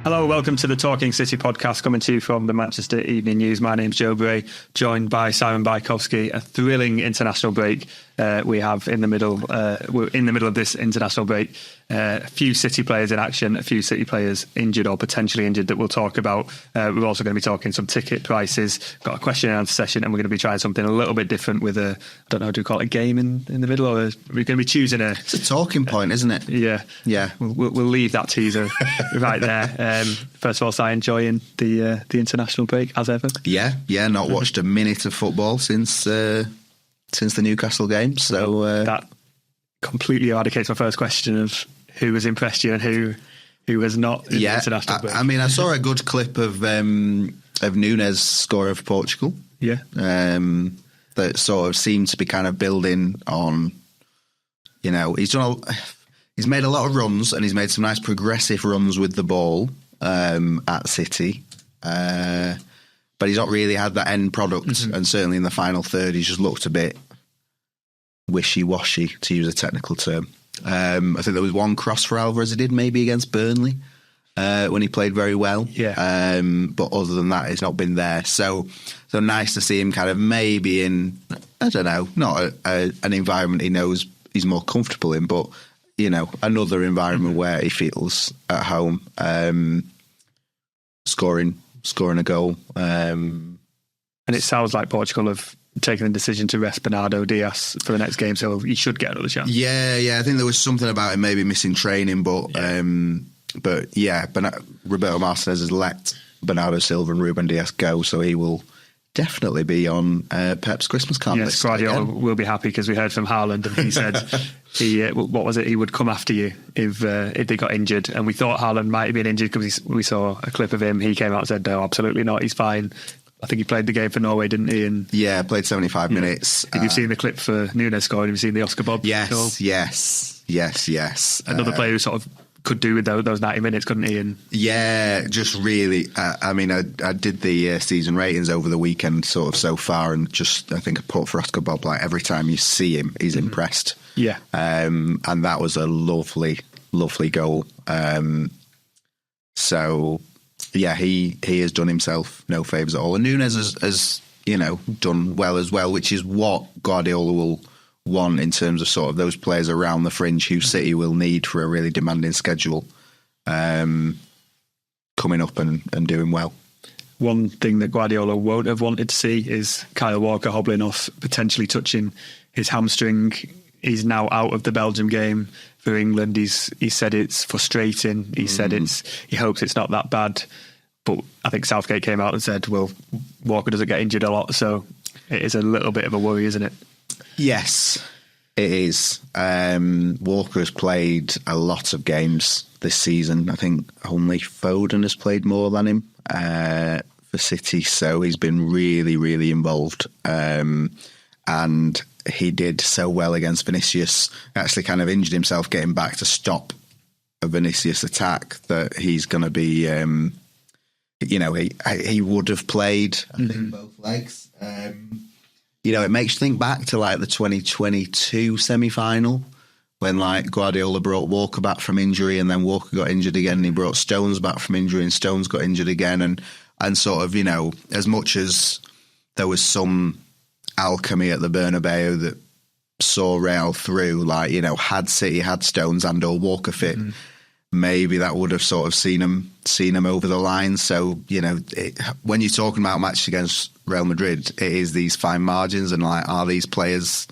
Hello, welcome to the Talking City podcast, coming to you from the Manchester Evening News. My name's Joe Bray, joined by Simon Bajkowski. A thrilling international break we have in the middle. We're in the middle of this international break. A few City players in action, a few City players injured or potentially injured that we'll talk about. We're also going to be talking some ticket prices. Got a question and answer session, and we're going to be trying something a little bit different with a, I don't know, do we call it a game in the middle, or we're going to be choosing a... It's a talking point, isn't it? Yeah. We'll leave that teaser right there. First of all, Si, enjoying the international break as ever? Yeah. Not watched a minute of football since the Newcastle game. So that completely eradicates my first question of who has impressed you and who has not in the international break. I mean, I saw a good clip of Nunes scoring for Portugal. Yeah. That sort of seemed to be kind of building on. You know, he's made a lot of runs and he's made some nice progressive runs with the ball at City, but he's not really had that end product. Mm-hmm. And certainly in the final third, he's just looked a bit wishy-washy, to use a technical term. I think there was one cross for Alvarez he did maybe against Burnley when he played very well. Yeah. But other than that, he's not been there. So nice to see him kind of maybe in, I don't know, not an environment he knows he's more comfortable in, but you know, another environment where he feels at home, scoring a goal. And it sounds like Portugal have taken the decision to rest Bernardo Diaz for the next game, so he should get another chance. Yeah. I think there was something about him maybe missing training, but Roberto Martinez has let Bernardo Silva and Ruben Diaz go, so he will definitely be on Pep's Christmas card list. Yes, Guardiola will be happy because we heard from Haaland and he said what was it? He would come after you if they got injured, and we thought Haaland might have been injured because we saw a clip of him. He came out and said, "No, absolutely not. He's fine." I think he played the game for Norway, didn't he? And played 75 minutes. If you've seen the clip for Nunes scoring, have you seen the Oscar Bob goal? Yes. Another player who sort of could do with those 90 minutes, couldn't he? And just really. I mean, I did the season ratings over the weekend, sort of so far, and just I think I put for Oscar Bob, like every time you see him, he's impressed. Yeah, and that was a lovely goal. So yeah, he has done himself no favours at all, and Nunes has done well as well, which is what Guardiola will want in terms of sort of those players around the fringe who City will need for a really demanding schedule, coming up and doing well. One thing that Guardiola won't have wanted to see is Kyle Walker hobbling off, potentially touching his hamstring. He's now out of the Belgium game for England. He said it's frustrating. He said he hopes it's not that bad. But I think Southgate came out and said, well, Walker doesn't get injured a lot, so it is a little bit of a worry, isn't it? Yes, it is. Walker has played a lot of games this season. I think only Foden has played more than him for City, so he's been really, really involved. And he did so well against Vinicius, actually kind of injured himself getting back to stop a Vinicius attack, that he's going to be, he would have played, I think, both legs. It makes you think back to like the 2022 semi-final when like Guardiola brought Walker back from injury, and then Walker got injured again, and he brought Stones back from injury, and Stones got injured again, and sort of, as much as there was some alchemy at the Bernabeu that saw Real through, like, had City had Stones and or Walker fit, maybe that would have sort of seen him over the line. So, when you're talking about matches against Real Madrid, it is these fine margins, and like, are these players,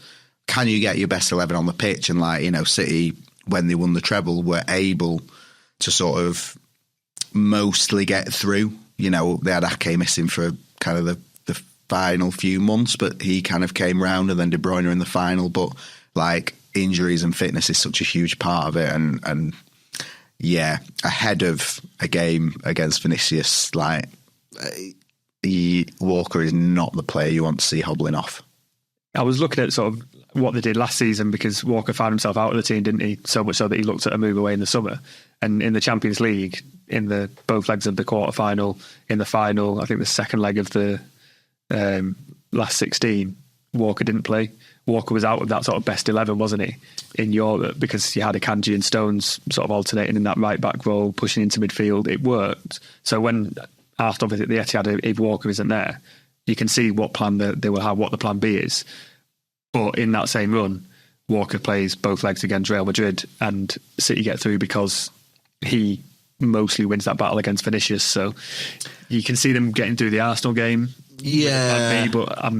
can you get your best 11 on the pitch? And like, City, when they won the treble, were able to sort of mostly get through. They had Ake missing for kind of the final few months, but he kind of came round, and then De Bruyne in the final. But like, injuries and fitness is such a huge part of it, and yeah, ahead of a game against Vinicius, like, Walker is not the player you want to see hobbling off. I was looking at sort of what they did last season, because Walker found himself out of the team, didn't he? So much so that he looked at a move away in the summer. And in the Champions League, in the both legs of the quarter-final, in the final, I think the second leg of the last 16, Walker didn't play. Walker was out of that sort of best 11, wasn't he, in Europe, because you had Akanji and Stones sort of alternating in that right back role, pushing into midfield. It worked. So when Arsenal visit the Etihad, if Walker isn't there, you can see what plan they will have, what the plan B is. But in that same run, Walker plays both legs against Real Madrid, and City get through because he mostly wins that battle against Vinicius. So you can see them getting through the Arsenal game. Yeah. But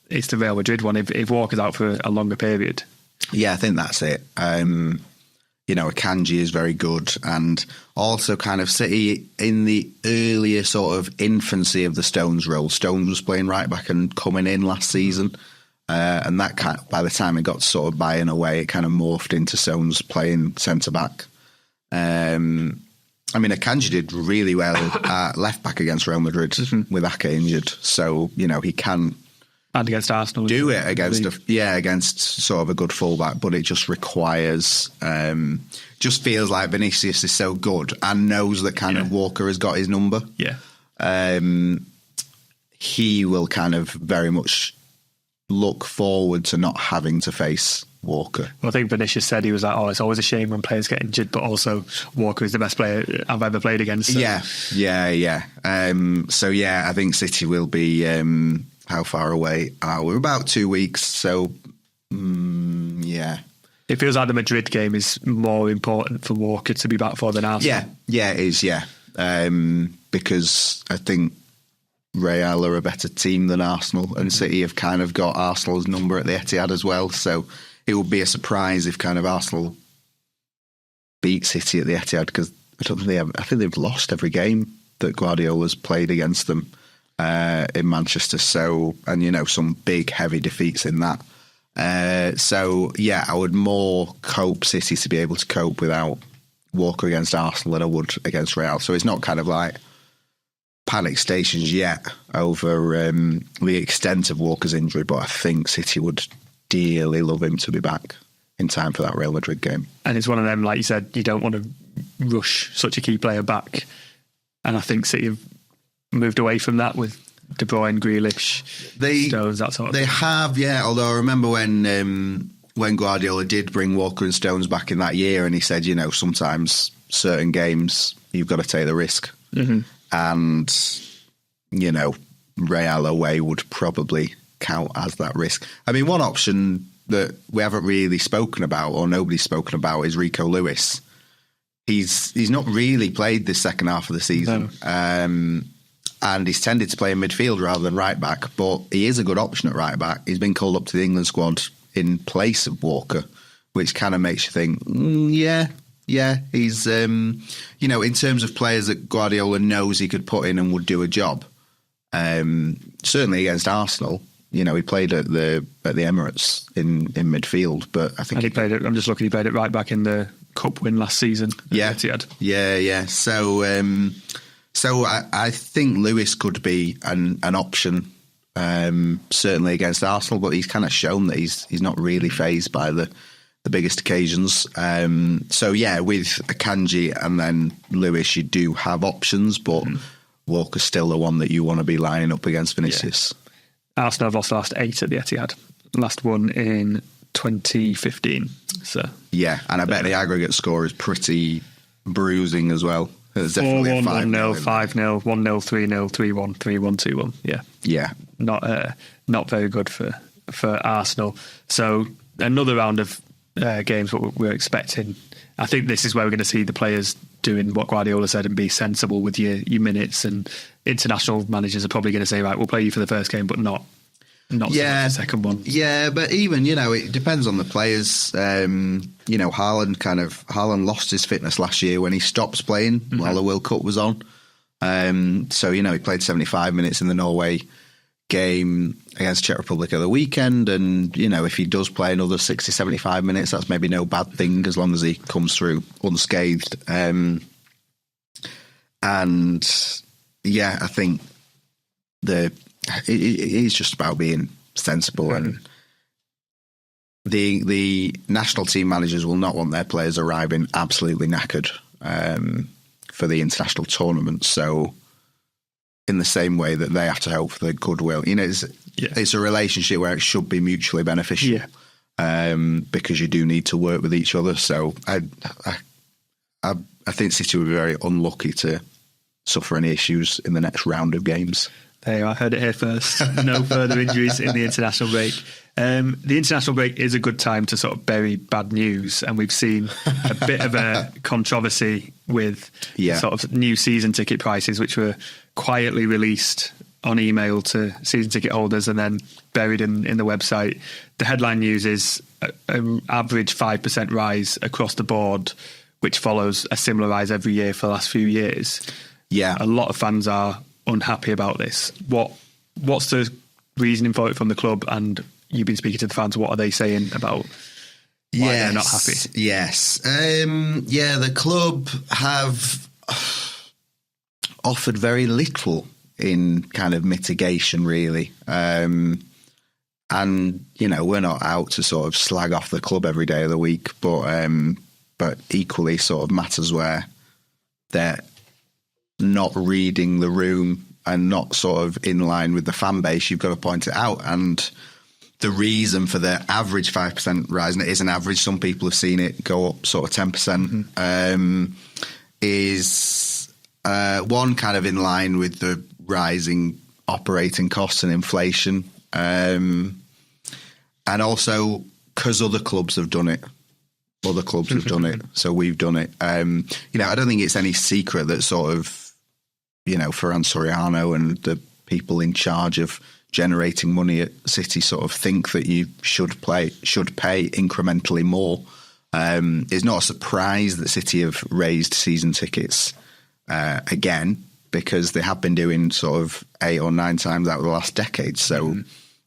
it's the Real Madrid one if Walker's out for a longer period. Yeah, I think that's it. Akanji is very good, and also kind of City in the earlier sort of infancy of the Stones role. Stones was playing right back and coming in last season. And that by the time it got sort of Bayern away, it kind of morphed into Stones playing centre-back. Akanji did really well at left-back against Real Madrid with Ake injured. So, he can... And against Arsenal. Do it against sort of a good fullback, but it just requires... just feels like Vinicius is so good and knows that kind of Walker has got his number. Yeah. He will kind of very much... look forward to not having to face Walker. Well, I think Vinicius said he was like, it's always a shame when players get injured, but also Walker is the best player I've ever played against. So. Yeah. I think City will be, how far away? We're about 2 weeks, so yeah. It feels like the Madrid game is more important for Walker to be back for than Arsenal. Yeah, it is, because I think Real are a better team than Arsenal, and City have kind of got Arsenal's number at the Etihad as well. So it would be a surprise if kind of Arsenal beat City at the Etihad, because I think they've lost every game that Guardiola's played against them in Manchester. So, and some big heavy defeats in that. I would more cope City to be able to cope without Walker against Arsenal than I would against Real. So it's not kind of like panic stations yet over the extent of Walker's injury, but I think City would dearly love him to be back in time for that Real Madrid game. And it's one of them, like you said, you don't want to rush such a key player back. And I think City have moved away from that with De Bruyne, Grealish, Stones, that sort of thing. They have, yeah. Although I remember when Guardiola did bring Walker and Stones back in that year, and he said, sometimes certain games you've got to take the risk. Mm-hmm. And, Real away would probably count as that risk. One option that we haven't really spoken about, or nobody's spoken about, is Rico Lewis. He's not really played this second half of the season. No. And he's tended to play in midfield rather than right back, but he is a good option at right back. He's been called up to the England squad in place of Walker, which kind of makes you think, yeah, he's, in terms of players that Guardiola knows he could put in and would do a job, certainly against Arsenal, he played at the Emirates in midfield, but I think... And I'm just looking, he played it right back in the Cup win last season. Yeah. So I think Lewis could be an option, certainly against Arsenal, but he's kind of shown that he's not really fazed by the biggest occasions. With Akanji and then Lewis, you do have options, but Walker's still the one that you want to be lining up against Vinicius. Yeah. Arsenal have lost the last 8 at the Etihad. Last one in 2015. So yeah, and I bet the aggregate score is pretty bruising as well. There's 4-1, 1-0, 5-0, 1-0, 3-0, 3-1, 3-1, 2-1. Yeah. Not very good for Arsenal. So another round of games what we're expecting. I think this is where we're going to see the players doing what Guardiola said and be sensible with your minutes, and international managers are probably going to say, right, we'll play you for the first game, but not so much the second one. Yeah, but even, it depends on the players. Haaland lost his fitness last year when he stopped playing while the World Cup was on. He played 75 minutes in the Norway game against Czech Republic at the weekend, and if he does play another 60, 75 minutes, that's maybe no bad thing as long as he comes through unscathed. I think it's just about being sensible, and the national team managers will not want their players arriving absolutely knackered for the international tournament. So in the same way that they have to hope for the goodwill. You know, it's a relationship where it should be mutually beneficial, because you do need to work with each other. So I think City will be very unlucky to suffer any issues in the next round of games. There you are, heard it here first. No further injuries in the international break. The international break is a good time to sort of bury bad news, and we've seen a bit of a controversy with sort of new season ticket prices, which were quietly released on email to season ticket holders and then buried in the website. The headline news is an average 5% rise across the board, which follows a similar rise every year for the last few years. Yeah. A lot of fans are unhappy about this. What's the reasoning for it from the club? And you've been speaking to the fans. What are they saying about why they're not happy? Yes. The club have offered very little in kind of mitigation, really. And, you know, we're not out to sort of slag off the club every day of the week, but equally sort of matters where they're not reading the room and not sort of in line with the fan base, you've got to point it out. And the reason for the average 5% rise, and it is an average, some people have seen it go up sort of 10%, is one, kind of in line with the rising operating costs and inflation, and also because other clubs have done it. Other clubs have done it, so we've done it. You know, I don't think it's any secret that sort of, you know, Ferran Soriano and the people in charge of generating money at City sort of think that you should pay incrementally more. It's not a surprise that City have raised season tickets again, because they have been doing sort of 8 or 9 times out of the last decade. So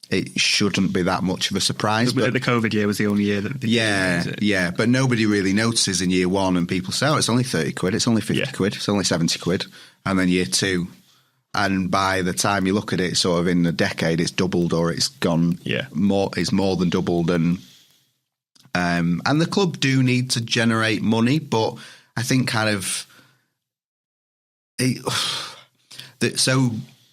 it shouldn't be that much of a surprise. But the COVID year was the only year that... Yeah. But nobody really notices in year one, and people say, oh, it's only 30 quid, it's only 50 quid, it's only 70 quid. And then year two, and by the time you look at it, sort of in a decade, it's doubled or it's gone more. It's more than doubled, and the club do need to generate money, but I think kind of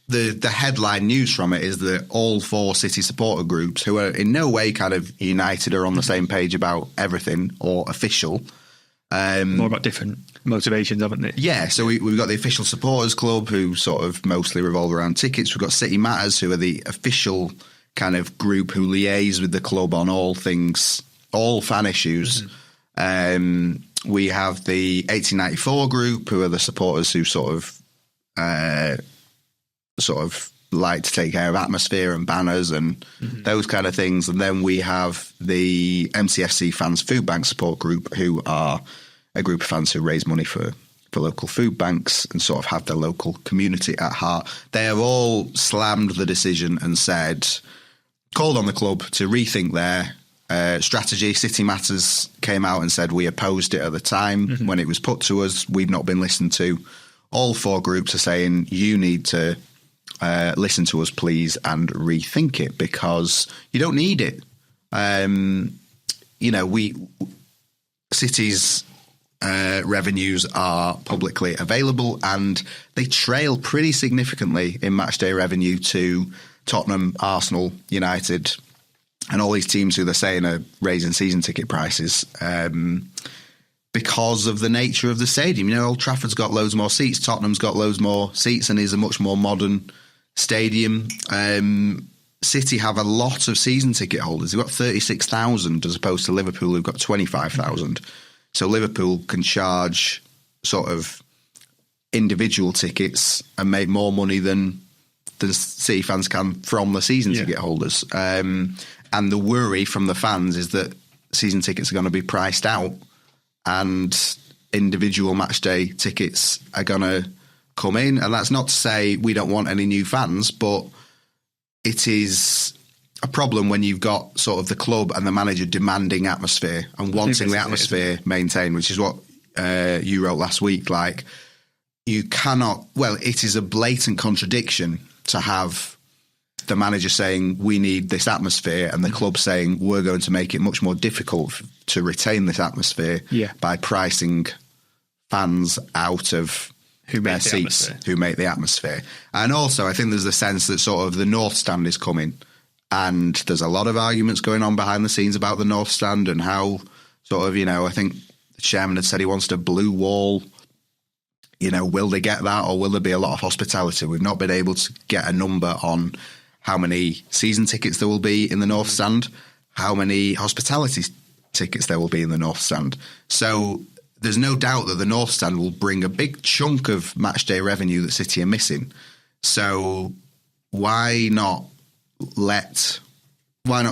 the headline news from it is that all 4 City supporter groups, who are in no way kind of united or on the same page about everything or official. More about different motivations, haven't they? Yeah, so we've got the official supporters club, who sort of mostly revolve around tickets. We've got City Matters, who are the official kind of group who liaise with the club on all things, all fan issues. We have the 1894 group, who are the supporters who sort of like to take care of atmosphere and banners and those kind of things. And then we have the MCFC Fans Food Bank Support Group, who are a group of fans who raise money for local food banks and sort of have their local community at heart. They have all slammed the decision and called on the club to rethink their strategy. City Matters came out and said we opposed it at the time when it was put to us. We've not been listened to. All 4 groups are saying you need to listen to us, please, and rethink it, because you don't need it. You know, City's revenues are publicly available, and they trail pretty significantly in matchday revenue to Tottenham, Arsenal, United, and all these teams who they're saying are raising season ticket prices because of the nature of the stadium. You know, Old Trafford's got loads more seats, Tottenham's got loads more seats, and is a much more modern stadium. City have a lot of season ticket holders. They've got 36,000 as opposed to Liverpool, who've got 25,000. So Liverpool can charge sort of individual tickets and make more money than City fans can from the season ticket holders. And the worry from the fans is that season tickets are going to be priced out, and individual matchday tickets are going to come in. And that's not to say we don't want any new fans, but it is a problem when you've got sort of the club and the manager demanding atmosphere and wanting the atmosphere maintained, which is what you wrote last week. Like, you cannot, well, it is a blatant contradiction to have the manager saying we need this atmosphere and the club saying we're going to make it much more difficult to retain this atmosphere by pricing fans out of who make the seats, atmosphere. who make the atmosphere. And also, I think there's the sense that sort of the North Stand is coming, and there's a lot of arguments going on behind the scenes about the North Stand and how sort of, I think the chairman had said he wants a blue wall. Will they get that, or will there be a lot of hospitality? We've not been able to get a number on how many season tickets there will be in the North Stand, how many hospitality tickets there will be in the North Stand. So there's no doubt that the North Stand will bring a big chunk of matchday revenue that City are missing. So why not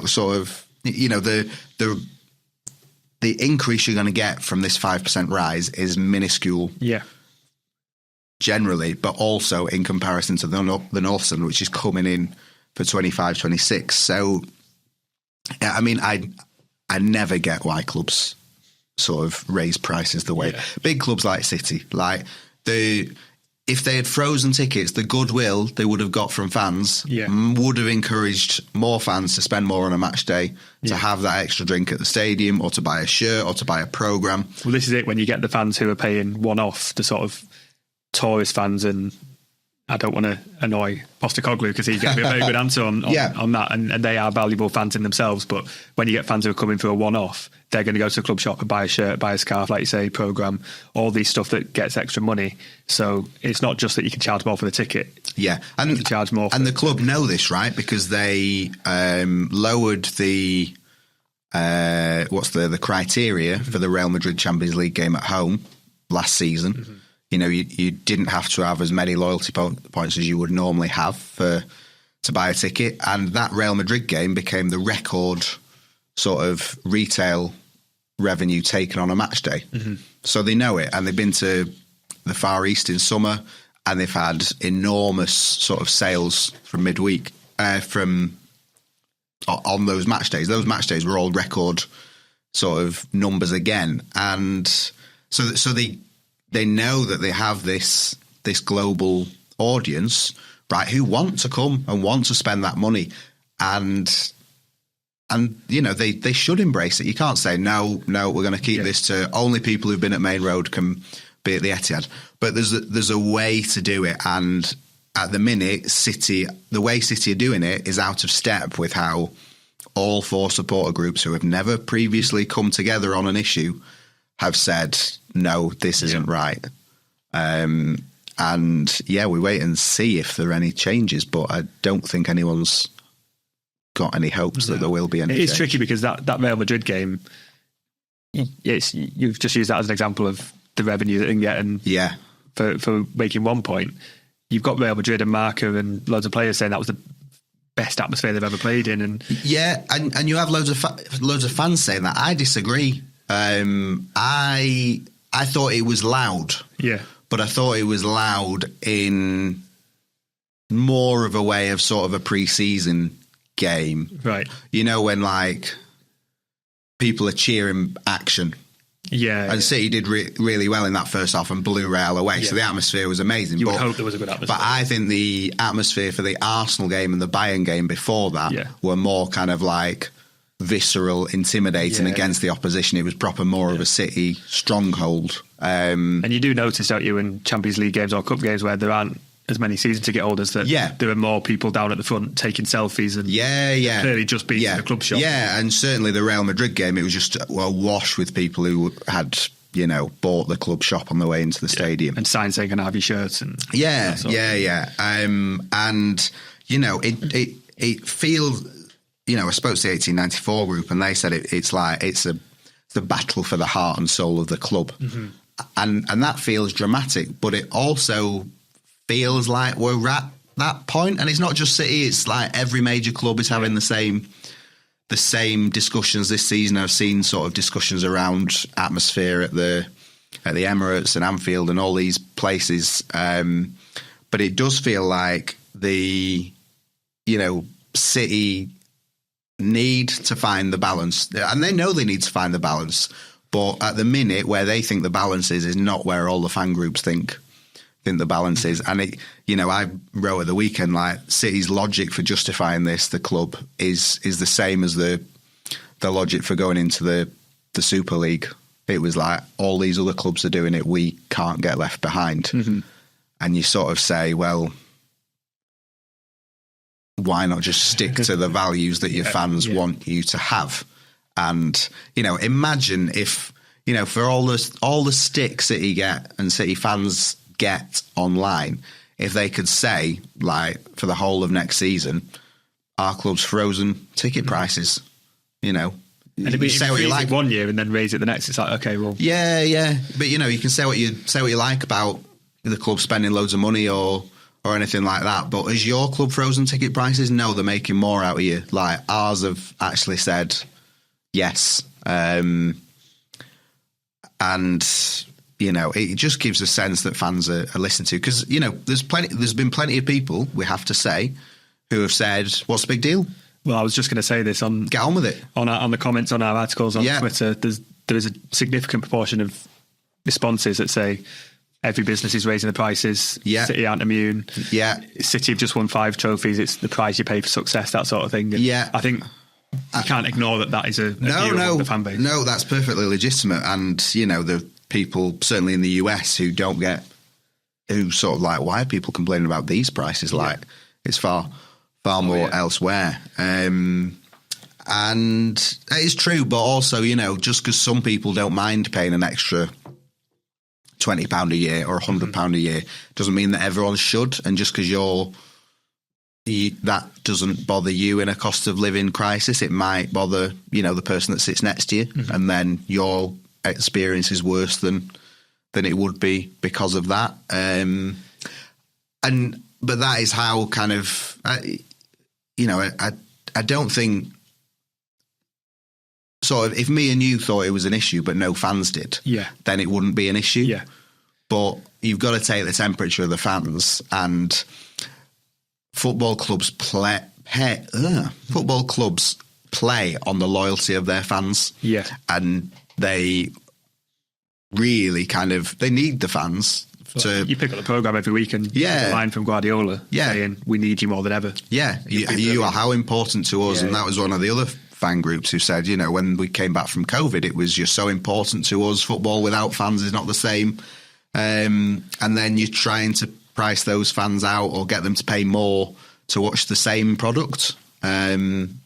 sort of, the increase you're going to get from this 5% rise is minuscule. Yeah. Generally, but also in comparison to the North Stand, which is coming in for 25, 26. So, I mean, I never get why clubs sort of raise prices the way big clubs like City, like if they had frozen tickets, the goodwill they would have got from fans would have encouraged more fans to spend more on a match day, to have that extra drink at the stadium, or to buy a shirt, or to buy a programme. Well, this is it, when you get the fans who are paying one-off, the sort of tourist fans, and I don't want to annoy Postecoglou because he gave me a very good answer on that, and they are valuable fans in themselves, but when you get fans who are coming for a one-off, they're going to go to the club shop and buy a shirt, buy a scarf, like you say, programme, all these stuff that gets extra money. So it's not just that you can charge more for the ticket. Yeah, and you can charge more. And the club know this, right? Because they lowered the the criteria for the Real Madrid Champions League game at home last season. Mm-hmm. You didn't have to have as many loyalty points as you would normally have to buy a ticket, and that Real Madrid game became the record sort of retail revenue taken on a match day. Mm-hmm. So they know it, and they've been to the Far East in summer, and they've had enormous sort of sales from midweek on those match days. Those match days were all record sort of numbers again, and so they know that they have this global audience, right, who want to come and want to spend that money, and they should embrace it. You can't say no, we're going to keep this to only people who've been at Main Road can be at the Etihad. But there's a way to do it, and at the minute, the way City are doing it is out of step with how all four supporter groups who have never previously come together on an issue have said, no, this isn't right. And we wait and see if there are any changes, but I don't think anyone's got any hopes that there will be any change. It's tricky because that Real Madrid game, you've just used that as an example of the revenue that they can get, and for making 1 point, you've got Real Madrid and Marca and loads of players saying that was the best atmosphere they've ever played in. And you have loads of fans saying that. I disagree. I thought it was loud. Yeah. But I thought it was loud in more of a way of sort of a pre-season game. Right. When like people are cheering action. Yeah. And City did really well in that first half and blew Real away. Yeah. So the atmosphere was amazing. You would hope there was a good atmosphere. But I think the atmosphere for the Arsenal game and the Bayern game before that were more kind of like visceral, intimidating against the opposition. It was proper more of a City stronghold. And you do notice, don't you, in Champions League games or Cup games where there aren't as many season ticket holders, that there are more people down at the front taking selfies and clearly just being in the club shop. Yeah, and certainly the Real Madrid game, it was just awash with people who had, bought the club shop on the way into the stadium. And signs saying, can I have your shirts? And it feels... I spoke to the 1894 group, and they said it's the battle for the heart and soul of the club. Mm-hmm. And that feels dramatic, but it also feels like we're at that point. And it's not just City, it's like every major club is having the same discussions this season. I've seen sort of discussions around atmosphere at the Emirates and Anfield and all these places. But it does feel like the City need to find the balance, and they know they need to find the balance, but at the minute where they think the balance is not where all the fan groups think the balance is. And I wrote at the weekend, like, City's logic for justifying the club is the same as the logic for going into the Super League. It was like, all these other clubs are doing it, we can't get left behind. Mm-hmm. and you sort of say, well, why not just stick to the values that your fans want you to have? And, imagine if, for all the stick City get and City fans get online, if they could say, like, for the whole of next season, our club's frozen ticket prices, And if you say what you like 1 year and then raise it the next, it's like, okay, well, yeah. But you can say what you like about the club spending loads of money or anything like that. But is your club frozen ticket prices? No, they're making more out of you. Like, ours have actually said yes, and it just gives a sense that fans are listened to, because there's been plenty of people, we have to say, who have said, "What's the big deal?" Well, I was just going to say this on... Get on with it. On the comments on our articles on Twitter, there is a significant proportion of responses that say every business is raising the prices, City aren't immune, City have just won 5 trophies, it's the price you pay for success, that sort of thing. And I think you can't ignore that is a view of the fan base. No, that's perfectly legitimate. And, the people, certainly in the US, who sort of like, why are people complaining about these prices? Like, it's far more elsewhere. And it's true, but also, just because some people don't mind paying an extra £20 a year or £100 a year doesn't mean that everyone should. And just because that doesn't bother you in a cost of living crisis, it might bother, the person that sits next to you. And then your experience is worse than it would be because of that. But that is how kind of, I don't think, sort of, if me and you thought it was an issue but no fans did, then it wouldn't be an issue. Yeah. But you've got to take the temperature of the fans, and football clubs play on the loyalty of their fans. Yeah. And they really they need the fans. You pick up the programme every week and a line from Guardiola saying, we need you more than ever. Yeah, you are how important to us. And that was one of the other fan groups who said, when we came back from COVID, it was just so important to us. Football without fans is not the same. And then you're trying to price those fans out or get them to pay more to watch the same product. And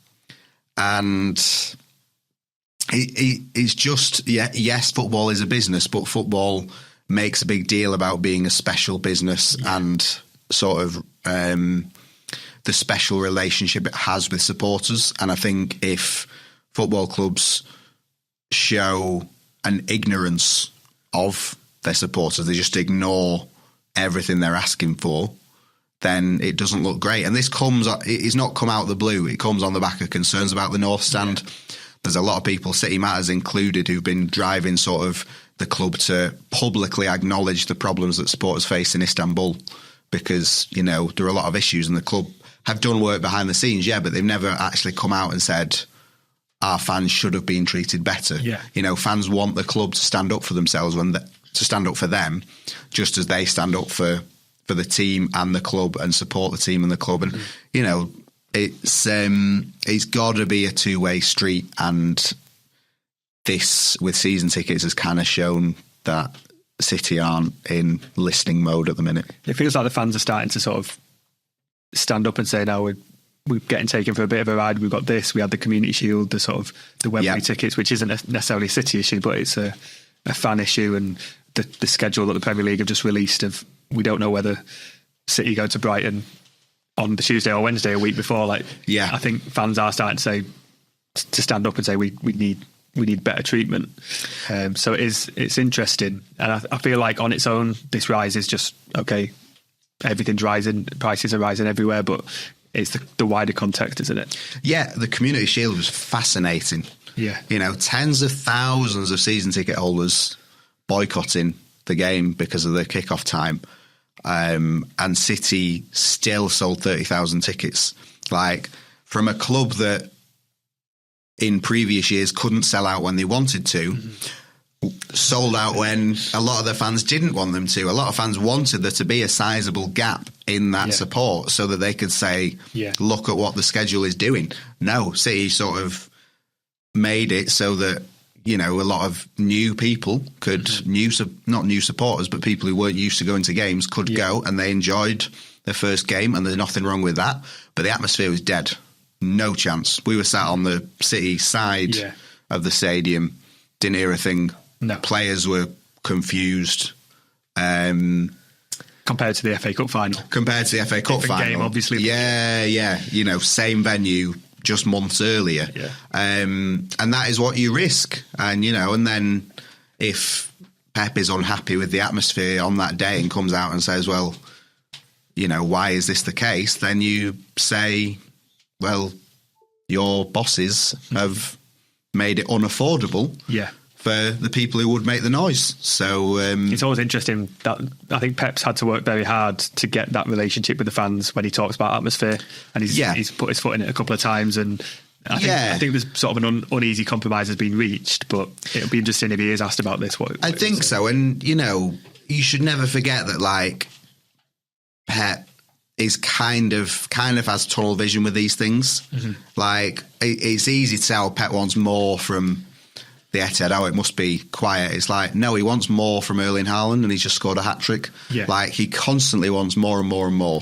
it's just, yes, football is a business, but football makes a big deal about being a special business and sort of the special relationship it has with supporters. And I think if football clubs show an ignorance of their supporters, they just ignore everything they're asking for, then it doesn't look great. And it's not come out of the blue. It comes on the back of concerns about the North Stand. There's a lot of people, City Matters included, who've been driving sort of the club to publicly acknowledge the problems that supporters face in Istanbul, because, there are a lot of issues, and the club have done work behind the scenes, but they've never actually come out and said, our fans should have been treated better. Yeah. Fans want the club to stand up for themselves, to stand up for them, just as they stand up for the team and the club and support the team and the club. And, it's got to be a two-way street, and this, with season tickets, has kind of shown that City aren't in listening mode at the minute. It feels like the fans are starting to sort of stand up and say, no, we're getting taken for a bit of a ride. We've got this, we had the Community Shield, the Wembley tickets, which isn't necessarily a City issue, but it's a fan issue, and the schedule that the Premier League have just released we don't know whether City go to Brighton on the Tuesday or Wednesday a week before. I think fans are starting to stand up and say we need better treatment. So it's interesting, and I feel like on its own this rise is just okay. Everything's rising, prices are rising everywhere, but it's the wider context, isn't it? Yeah, the Community Shield was fascinating. Yeah, tens of thousands of season ticket holders boycotting the game because of the kickoff time. And City still sold 30,000 tickets. From a club that in previous years couldn't sell out when they wanted to, sold out when a lot of the fans didn't want them to. A lot of fans wanted there to be a sizable gap in that support so that they could say, look at what the schedule is doing. No, City sort of made it so that a lot of new people could, not new supporters, but people who weren't used to going to games could go, and they enjoyed their first game, and there's nothing wrong with that. But the atmosphere was dead. No chance. We were sat on the City side of the stadium, didn't hear a thing. No. Players were confused. Compared to the FA Cup final. Different final. Game, obviously. Yeah. Same venue, just months earlier. Yeah. And that is what you risk. And, and then if Pep is unhappy with the atmosphere on that day and comes out and says, well, why is this the case? Then you say, well, your bosses have made it unaffordable. Yeah. For the people who would make the noise. So it's always interesting that I think Pep's had to work very hard to get that relationship with the fans when he talks about atmosphere, and he's put his foot in it a couple of times, and I think there's sort of an uneasy compromise has been reached, but it'll be interesting if he is asked about this. I think so, and you should never forget that like Pep is kind of has tunnel vision with these things. Mm-hmm. Like it's easy to tell Pep wants more from the Etihad, it must be quiet. It's like, no, he wants more from Erling Haaland, and he's just scored a hat-trick. Yeah. Like, he constantly wants more and more and more.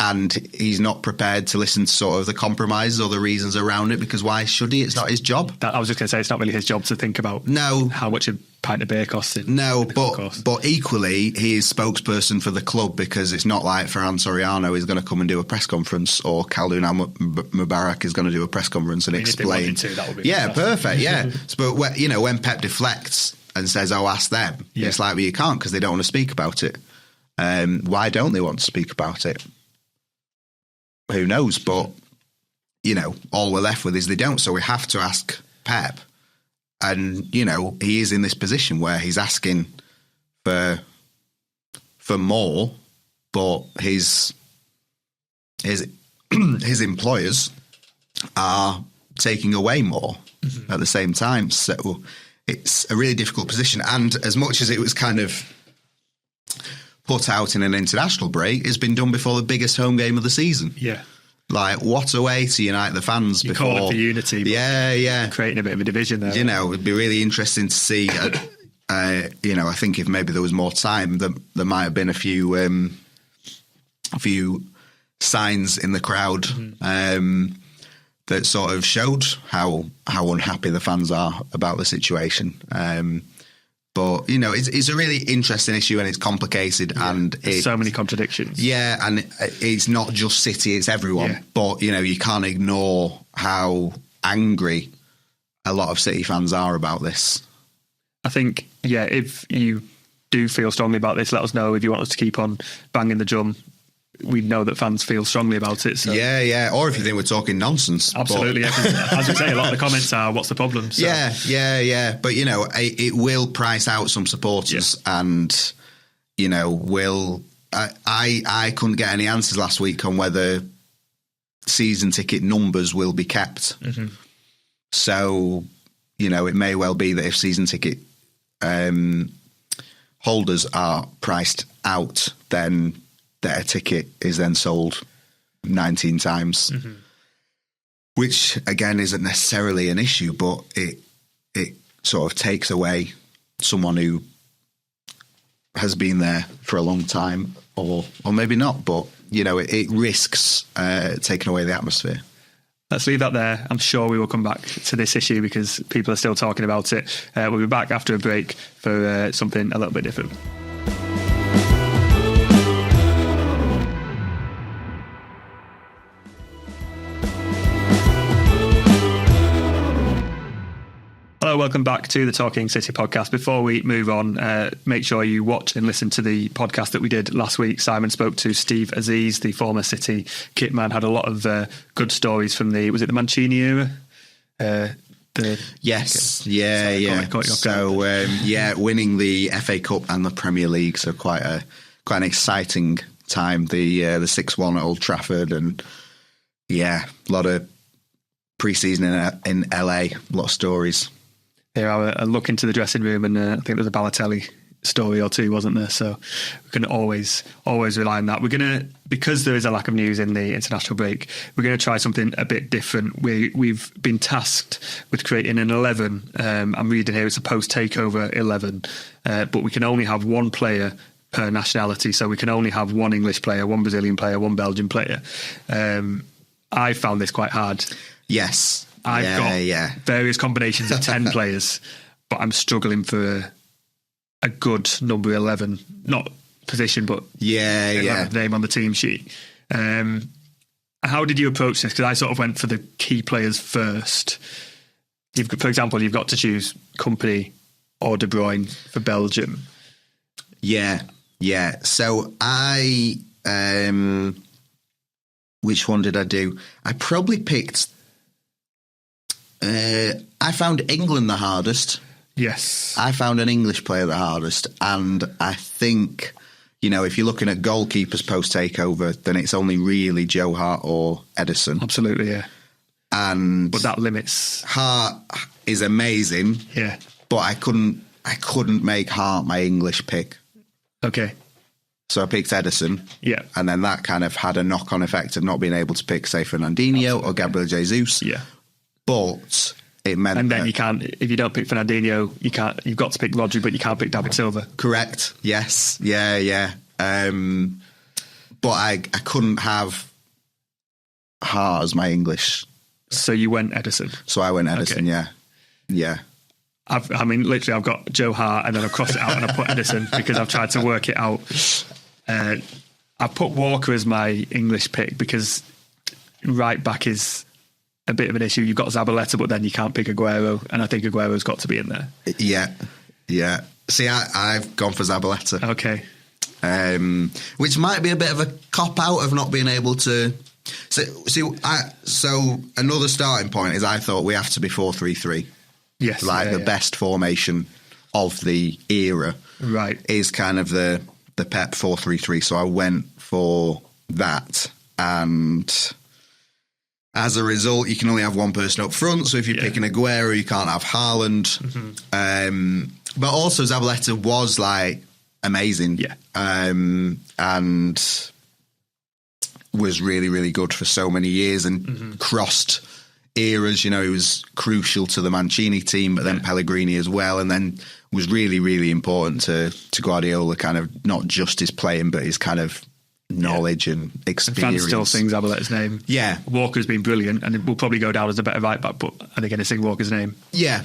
And he's not prepared to listen to sort of the compromises or the reasons around it, because why should he? It's not his job. I was just going to say, it's not really his job to think about how much a pint of beer costs. But equally, he is spokesperson for the club, because it's not like Ferran Soriano is going to come and do a press conference, or Khaldoon Mubarak is going to do a press conference and explain. That would be fantastic. Perfect, yeah. But when Pep deflects and says, ask them, it's like, well, you can't, because they don't want to speak about it. Why don't they want to speak about it? Who knows? But, all we're left with is they don't. So we have to ask Pep. And, he is in this position where he's asking for more, but his employers are taking away more at the same time. So it's a really difficult position. And as much as it was kind of put out in an international break, it's been done before the biggest home game of the season. Yeah. Like, what a way to unite the fans you before. Call it for unity. Yeah. Creating a bit of a division there. It'd be really interesting to see. I think if maybe there was more time, there might have been a few signs in the crowd that sort of showed how unhappy the fans are about the situation. But, it's a really interesting issue, and it's complicated. Yeah, and there's so many contradictions. Yeah, and it's not just City, it's everyone. Yeah. But, you can't ignore how angry a lot of City fans are about this. I think, if you do feel strongly about this, let us know. If you want us to keep on banging the drum, we know that fans feel strongly about it. So. Yeah. Or if you think we're talking nonsense. Absolutely. As we say, a lot of the comments are, what's the problem? So. Yeah. But, it will price out some supporters and, I couldn't get any answers last week on whether season ticket numbers will be kept. Mm-hmm. So, it may well be that if season ticket holders are priced out, then their ticket is then sold 19 times, which again isn't necessarily an issue, but it sort of takes away someone who has been there for a long time, or maybe not, but it risks taking away the atmosphere. Let's leave that there. I'm sure we will come back to this issue because people are still talking about it. We'll be back after a break for something a little bit different. Hello, welcome back to the Talking City podcast. Before we move on, make sure you watch and listen to the podcast that we did last week. Simon spoke to Steve Aziz, the former City kit man, had a lot of good stories from was it the Mancini era? Yes, yeah. So, winning the FA Cup and the Premier League, so quite an exciting time. The 6-1 at Old Trafford, and a lot of pre-season in LA, a lot of stories. Here, a look into the dressing room, and I think there's a Balotelli story or two, wasn't there? So we can always rely on that. We're going to, because there is a lack of news in the international break, we're going to try something a bit different. We've been tasked with creating an 11. I'm reading here, it's a post-takeover 11, but we can only have one player per nationality. So we can only have one English player, one Brazilian player, one Belgian player. I found this quite hard. Yes. I've got various combinations of 10 players, but I'm struggling for a good number 11, not position, but name on the team sheet. How did you approach this? Because I sort of went for the key players first. For example, you've got to choose Kompany or De Bruyne for Belgium. Yeah. So which one did I do? I probably picked... I found England the hardest. Yes. I found an English player the hardest. And I think, if you're looking at goalkeepers post-takeover, then it's only really Joe Hart or Ederson. Absolutely, yeah. But that limits... Hart is amazing. Yeah. But I couldn't make Hart my English pick. Okay. So I picked Ederson. Yeah. And then that kind of had a knock-on effect of not being able to pick, say, Fernandinho or Gabriel Jesus. Yeah. But it meant... And then you can't... If you don't pick Fernandinho, you can't... You've got to pick Rodri, but you can't pick David Silva. Correct. Yes. Yeah. But I couldn't have Hart as my English. So you went Ederson. So I went Ederson, okay. Yeah. Literally, I've got Joe Hart and then I've crossed it out and I put Ederson because I've tried to work it out. I put Walker as my English pick because right back is a bit of an issue. You've got Zabaleta, but then you can't pick Aguero, and I think Aguero's got to be in there. Yeah. See, I've gone for Zabaleta. Okay. Which might be a bit of a cop-out of not being able to... So another starting point is I thought we have to be 4-3-3. Yes. The best formation of the era. Right. Is kind of the Pep 4-3-3. So I went for that, and... As a result, you can only have one person up front. So if you're picking Aguero, you can't have Haaland. Mm-hmm. But also Zabaleta was amazing. Yeah. And was really, really good for so many years and crossed eras. He was crucial to the Mancini team, but then Pellegrini as well. And then was really, really important to Guardiola, kind of not just his playing, but his kind of knowledge and experience. Fans still sing Zabaleta's name. Yeah. Walker's been brilliant and will probably go down as a better right back, but are they going to sing Walker's name? Yeah.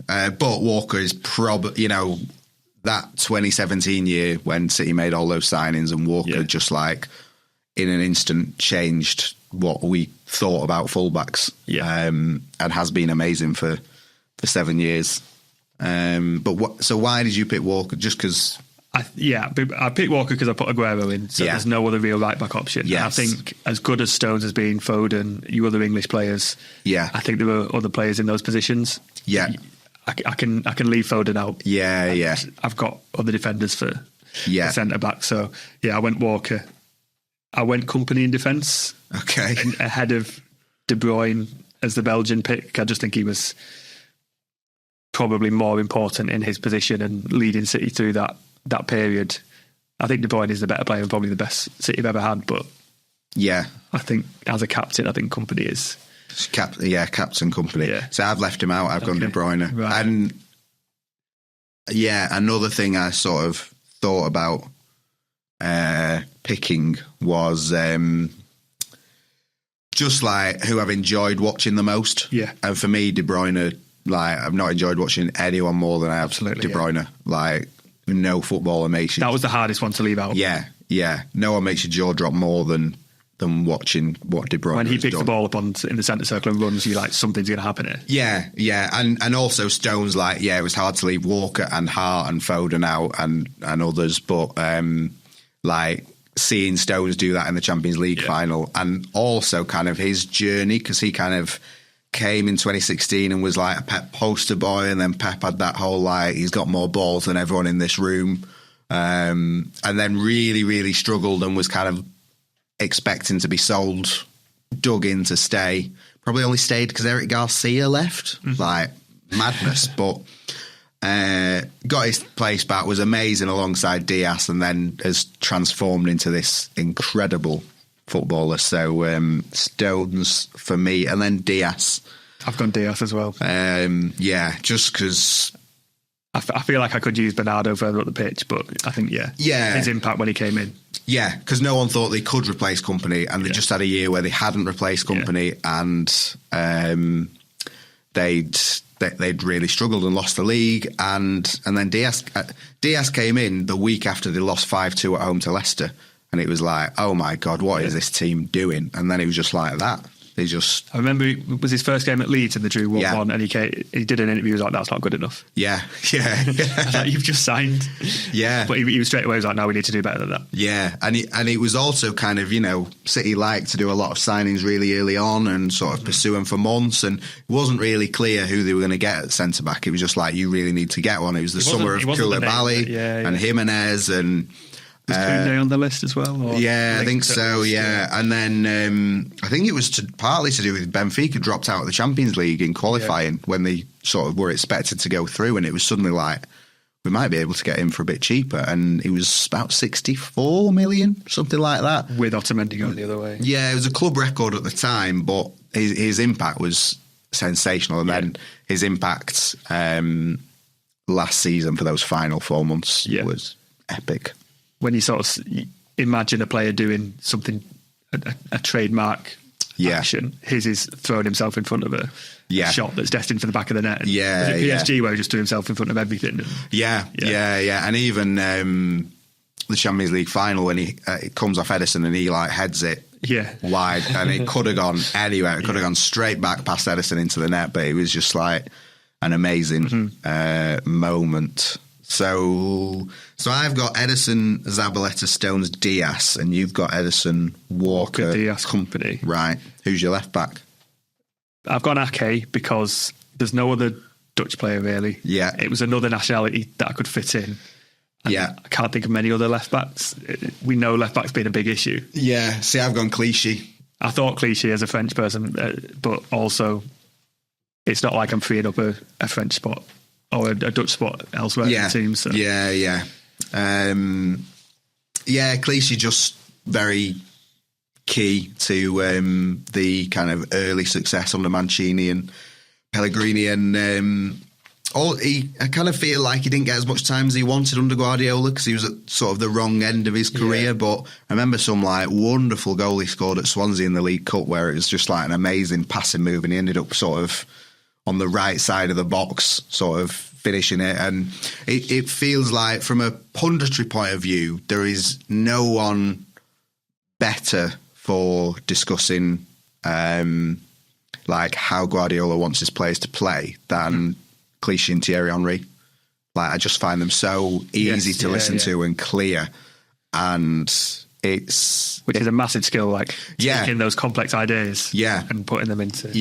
But Walker is probably, that 2017 year when City made all those signings and Walker just in an instant changed what we thought about fullbacks. Yeah. And has been amazing for 7 years. So why did you pick Walker? Just because... I picked Walker because I put Aguero in, so there's no other real right-back option. Yes. I think as good as Stones has been, Foden, you other English players, I think there are other players in those positions. Yeah. I can leave Foden out. Yeah. I've got other defenders for centre-back, so I went Walker. I went Kompany in defence. Okay. Ahead of De Bruyne as the Belgian pick. I just think he was probably more important in his position and leading City through that period. I think De Bruyne is the better player and probably the best City have ever had, but I think as a captain, I think Kompany is captain Kompany. Yeah. So I've left him out. I've gone De Bruyne. Right. And another thing I sort of thought about picking was just who I've enjoyed watching the most. Yeah. And for me, De Bruyne, I've not enjoyed watching anyone more than I have De Bruyne. No footballer makes you... That was the hardest one to leave out. Yeah. No one makes your jaw drop more than watching what De Bruyne when he picks done. The ball up in the centre circle and runs, you're something's going to happen here. Yeah. And also Stones, it was hard to leave Walker and Hart and Foden out and others, but seeing Stones do that in the Champions League final, and also kind of his journey, because he kind of came in 2016 and was a Pep poster boy, and then Pep had that whole he's got more balls than everyone in this room, and then really, really struggled and was kind of expecting to be sold, dug in to stay. Probably only stayed because Eric Garcia left. Madness. But got his place back, was amazing alongside Diaz, and then has transformed into this incredible footballer. So Stones for me, and then Diaz. I've gone Diaz as well. Just because I feel like I could use Bernardo further up the pitch, but I think his impact when he came in. Yeah, because no one thought they could replace Kompany, and they just had a year where they hadn't replaced Kompany, and they'd really struggled and lost the league, and then Diaz came in the week after they lost 5-2 at home to Leicester, and it was like, oh my God, what is this team doing? And then it was just like that. I remember it was his first game at Leeds and they drew 1-1, and he did an interview. He was like, "That's not good enough." Yeah. Like, you've just signed. Yeah, but he was straight away. He was like, "No, we need to do better than that." Yeah, and it was also kind of, City liked to do a lot of signings really early on and sort of pursue them for months, and it wasn't really clear who they were going to get at centre back. It was just like, you really need to get one. It was the summer of Koulibaly and Jimenez and. Was Koundé on the list as well? I think so, yeah. And then I think it was partly to do with Benfica dropped out of the Champions League in qualifying when they sort of were expected to go through, and it was suddenly like, we might be able to get him for a bit cheaper. And it was about 64 million, something like that. With Otamendi going the other way. Yeah, it was a club record at the time, but his impact was sensational. And then his impact last season for those final 4 months was epic. When you sort of imagine a player doing something, a trademark action, his is throwing himself in front of a shot that's destined for the back of the net. And PSG where he just threw himself in front of everything. Yeah. And even the Champions League final when he comes off Ederson and he like heads it wide, and it could have gone anywhere. It could have gone straight back past Ederson into the net, but it was just like an amazing moment. So I've got Ederson, Zabaleta, Stones, Diaz, and you've got Ederson, Walker, Diaz, Kompany. Right. Who's your left back? I've gone Ake because there's no other Dutch player really. Yeah. It was another nationality that I could fit in. And I can't think of many other left backs. We know left backs being a big issue. Yeah. See, I've gone Clichy. I thought Clichy as a French person, but also it's not like I'm freeing up a French spot. Or a Dutch spot elsewhere in the team. So. Yeah. Clichy just very key to the kind of early success under Mancini and Pellegrini, and I kind of feel like he didn't get as much time as he wanted under Guardiola because he was at sort of the wrong end of his career. Yeah. But I remember some like wonderful goal he scored at Swansea in the League Cup where it was just like an amazing passing move, and he ended up sort of on the right side of the box, sort of finishing it. And it feels like, from a punditry point of view, there is no one better for discussing like how Guardiola wants his players to play than Clichy and Thierry Henry. Like, I just find them so easy to listen to and clear, and which is a massive skill, like taking those complex ideas and putting them into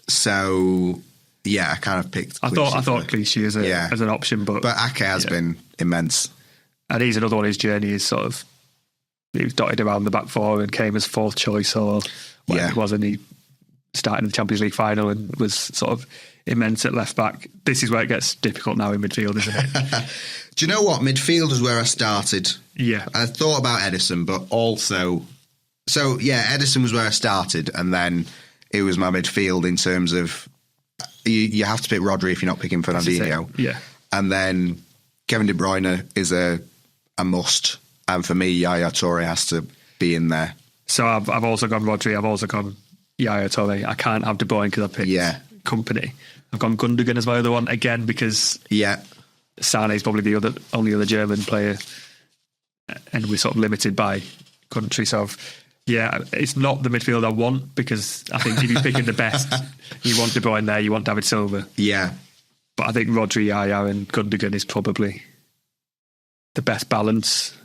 so I kind of picked Clichy. I thought Clichy as an option, but Ake has been immense, and he's another one. His journey is sort of, he was dotted around the back four and came as fourth choice or whatever it was, and he started in the Champions League final and was sort of immense at left back. This is where it gets difficult now in midfield, isn't it? Do you know what? Midfield is where I started. Yeah. I thought about Ederson, but also... So, Ederson was where I started, and then it was my midfield in terms of... You have to pick Rodri if you're not picking Fernandinho. Yeah. And then Kevin De Bruyne is a must. And for me, Yaya Toure has to be in there. So I've also gone Rodri, I've also gone Yaya Toure. I can't have De Bruyne because I picked Kompany. I've gone Gundogan as my other one, again, because Sane is probably the only other German player, and we're sort of limited by country. So it's not the midfield I want, because I think if you're picking the best, you want De Bruyne there, you want David Silva. Yeah. But I think Rodri, Yaya and Gundogan is probably the best balance.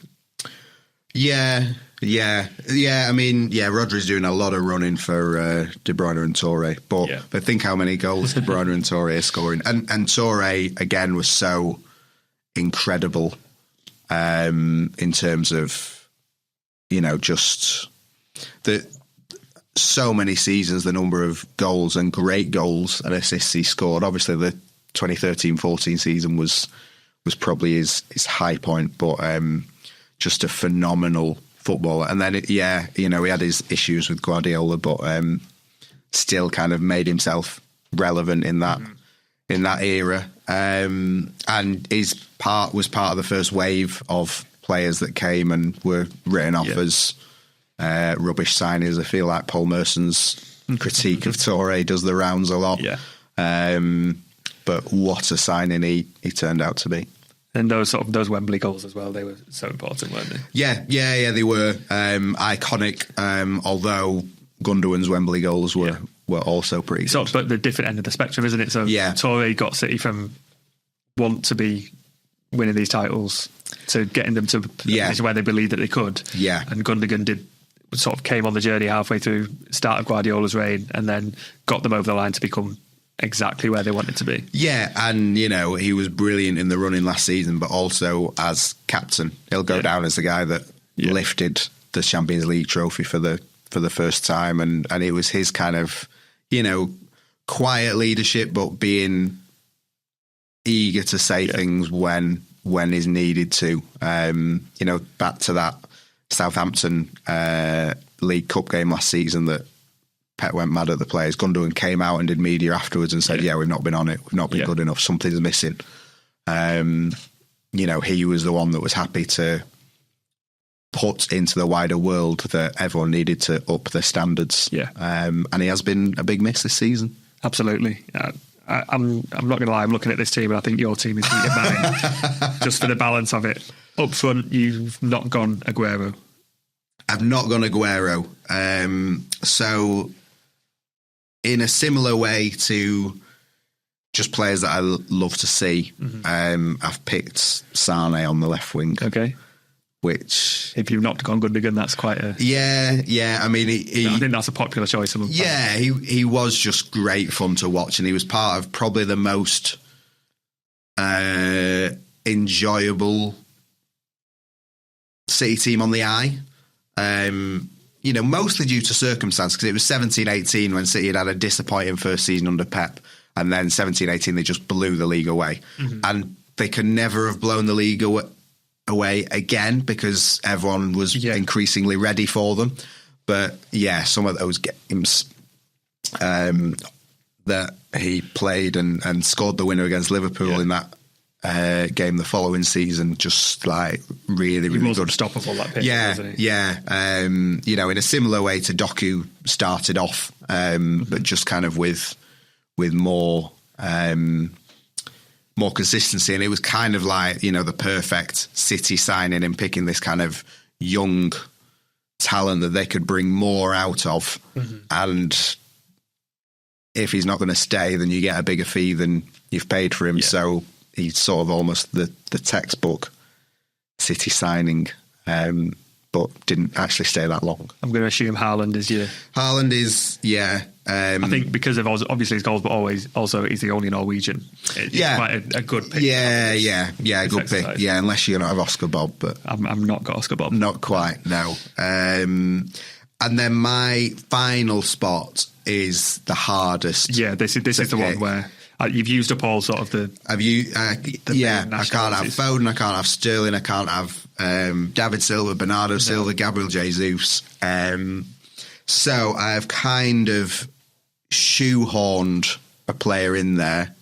Yeah. I mean, Rodri's doing a lot of running for De Bruyne and Toure, but think how many goals De Bruyne and Toure are scoring. And Toure, again, was so incredible in terms of, just so many seasons, the number of goals and great goals and assists he scored. Obviously, the 2013-14 season was probably his high point, but just a phenomenal footballer. And then, he had his issues with Guardiola, but still kind of made himself relevant in that era. And was part of the first wave of players that came and were written off as rubbish signings. I feel like Paul Merson's critique of Toure does the rounds a lot. Yeah. But what a signing he turned out to be. And those Wembley goals as well, they were so important, weren't they? Yeah, they were iconic. Although Gundogan's Wembley goals were also pretty good. But the different end of the spectrum, isn't it? So Toure got City from want to be winning these titles to getting them to a position where they believed that they could. Yeah. And Gundogan came on the journey halfway through start of Guardiola's reign and then got them over the line to become exactly where they wanted to be. Yeah, and he was brilliant in the running last season, but also as captain. He'll go down as the guy that lifted the Champions League trophy for the first time, and it was his kind of, quiet leadership, but being eager to say things when is needed to. Back to that Southampton League Cup game last season that Pep went mad at the players. Gundogan came out and did media afterwards and said, we've not been on it. We've not been good enough. Something's missing. He was the one that was happy to put into the wider world that everyone needed to up their standards. Yeah. And he has been a big miss this season. Absolutely. I'm not going to lie, I'm looking at this team and I think your team is beating mine just for the balance of it. Up front, you've not gone Aguero. I've not gone Aguero. So in a similar way to just players that I love to see, I've picked Sane on the left wing. Okay. Which, if you've not gone Gundogan, that's quite a... Yeah. I mean, I think that's a popular choice. He was just great fun to watch, and he was part of probably the most enjoyable City team on the eye. Mostly due to circumstance, because it was 17-18 when City had a disappointing first season under Pep, and then 17-18 they just blew the league away. And they could never have blown the league away again because everyone was increasingly ready for them. But some of those games that he played and scored the winner against Liverpool in that game the following season, just like really good. Unstoppable, that pitch, wasn't he? In a similar way to Doku started off, but just kind of with more consistency, and it was kind of like the perfect City signing and picking this kind of young talent that they could bring more out of. And if he's not going to stay, then you get a bigger fee than you've paid for him. So he's sort of almost the textbook City signing, but didn't actually stay that long. I'm going to assume Haaland is Haaland is, I think because of obviously his goals, but also he's the only Norwegian. It's quite a good pick. A good pick. Yeah, unless you're not have Oscar Bob, but I'm not got Oscar Bob. Not quite, no. And then my final spot is the hardest. Yeah, this is the one where you've used up all sort of the. Have you? I can't have Foden. I can't have Sterling. I can't have David Silva, Bernardo Silva, Gabriel Jesus. So I've kind of shoehorned a player in there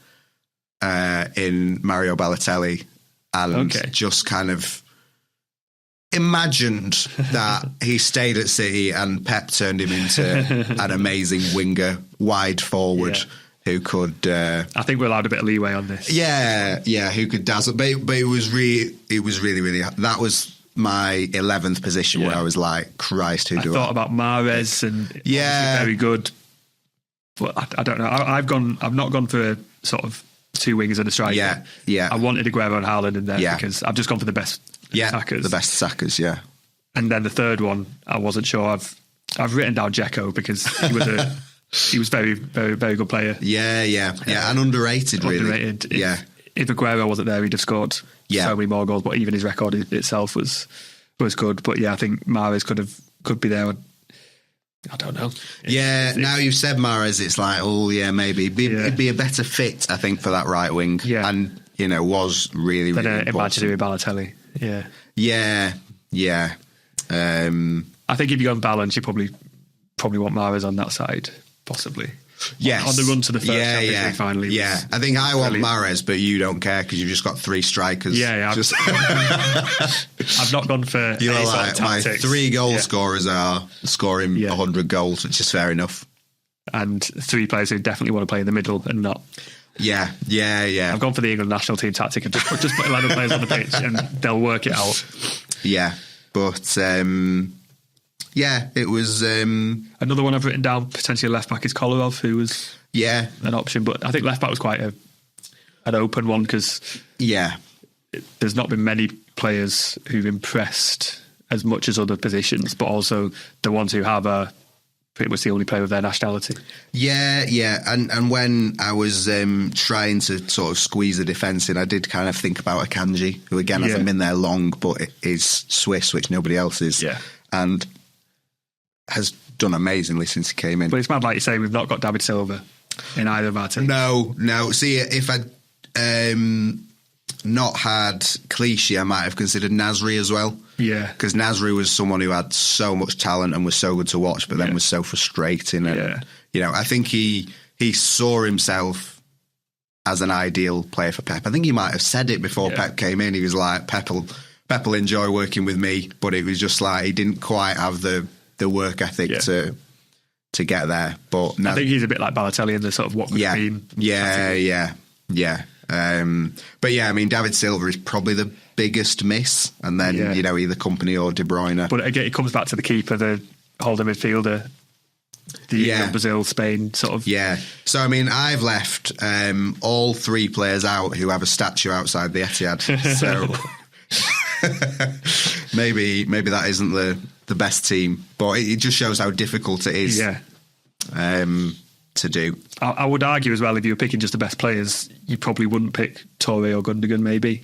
in Mario Balotelli, and just kind of imagined that he stayed at City and Pep turned him into an amazing winger, wide forward. Who could? I think we're allowed a bit of leeway on this. Who could dazzle? But it was really. That was my 11th position where I was like, Christ, I thought about Mahrez and very good, but I don't know. I've not gone for sort of two wingers and a striker. I wanted Aguero and Haaland in there because I've just gone for the best attackers. The best attackers, And then the third one, I wasn't sure. I've written down Dzeko because he was he was very, very, very good player. And underrated, really. If Aguero wasn't there, he'd have scored so many more goals. But even his record itself was good. But I think Mahrez could be there. I don't know. Now you've said Mahrez, it's like, oh yeah, maybe it'd be a better fit, I think, for that right wing. Yeah. And was really, really important. Imaginary Balotelli. Yeah. I think if you go on balance, you probably want Mahrez on that side, possibly. Yes. On the run to the first Champions League final. Yeah, I think I want Mahrez, but you don't care because you've just got 3 strikers. Yeah. I've not gone for any sort of my tactics. 3 goal scorers are scoring 100 goals, which is fair enough. And 3 players who definitely want to play in the middle and not. Yeah. I've gone for the England national team tactic and just put 11 players on the pitch and they'll work it out. Yeah, but it was... Another one I've written down, potentially left back, is Kolarov, who was an option. But I think left back was quite an open one because there's not been many players who've impressed as much as other positions, but also the ones who have are pretty much the only player of their nationality. Yeah. And when I was trying to sort of squeeze the defence in, I did kind of think about Akanji, who again hasn't been there long, but is Swiss, which nobody else is. Yeah. And has done amazingly since he came in. But it's mad, like you say, we've not got David Silva in either of our teams. No. See, if I'd not had Clichy, I might have considered Nasri as well. Yeah. Because Nasri was someone who had so much talent and was so good to watch, but then was so frustrating. And, I think he saw himself as an ideal player for Pep. I think he might have said it before Pep came in. He was like, Pep will enjoy working with me, but it was just like he didn't quite have the work ethic to get there. But I think he's a bit like Balotelli in the sort of what could have been. Yeah. But I mean, David Silva is probably the biggest miss, and then either Company or De Bruyne. But again, it comes back to the keeper, the holding midfielder, the Brazil, Spain sort of. Yeah. So I mean, I've left all 3 players out who have a statue outside the Etihad. So maybe that isn't the best team, but it just shows how difficult it is. To do. I would argue as well, if you were picking just the best players, you probably wouldn't pick Toure or Gundogan, maybe,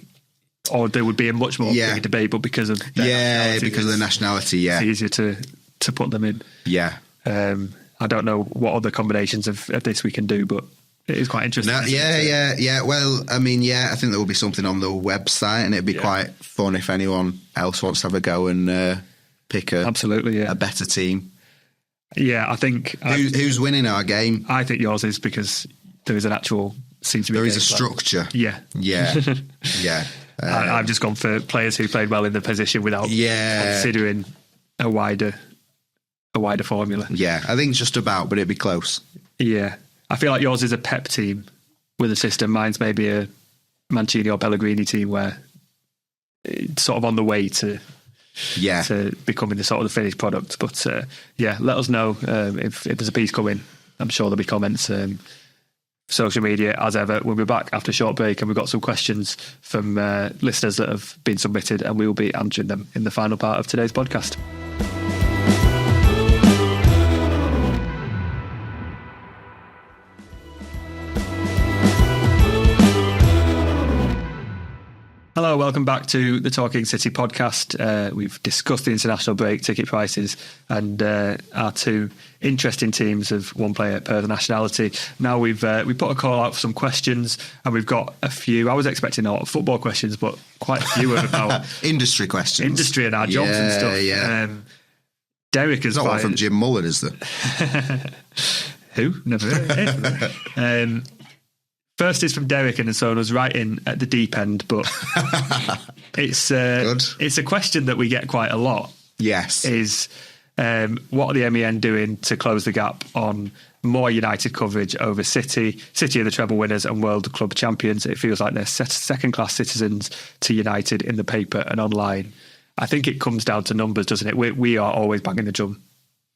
or there would be a much more big debate. But because of their because of the nationality, it's easier to put them in. I don't know what other combinations of this we can do, but it is quite interesting. Well, I mean, I think there will be something on the website, and it'd be quite fun if anyone else wants to have a go and pick a better team. Yeah, I think... Who's winning our game? I think yours is, because there is an actual... There is a structure. Yeah. I've just gone for players who played well in the position without considering a wider formula. Yeah, I think just about, but it'd be close. Yeah. I feel like yours is a Pep team with a system. Mine's maybe a Mancini or Pellegrini team where it's sort of on the way to becoming the sort of the finished product. But let us know if there's a piece coming. I'm sure there'll be comments. Social media, as ever. We'll be back after a short break, and we've got some questions from listeners that have been submitted, and we will be answering them in the final part of today's podcast. Hello, welcome back to the Talking City podcast. We've discussed the international break, ticket prices, and our 2 interesting teams of 1 player per nationality. Now we put a call out for some questions, and we've got a few. I was expecting a lot of football questions, but quite a few about industry questions, industry and our jobs and stuff. Yeah. Derek has not one from Jim Mullen, is there? Who? Never heard of. First is from Derek, and so I was right in at the deep end, but it's a question that we get quite a lot. Yes. Is what are the MEN doing to close the gap on more United coverage over City? City are the treble winners and World Club champions. It feels like they're second-class citizens to United in the paper and online. I think it comes down to numbers, doesn't it? We are always banging the drum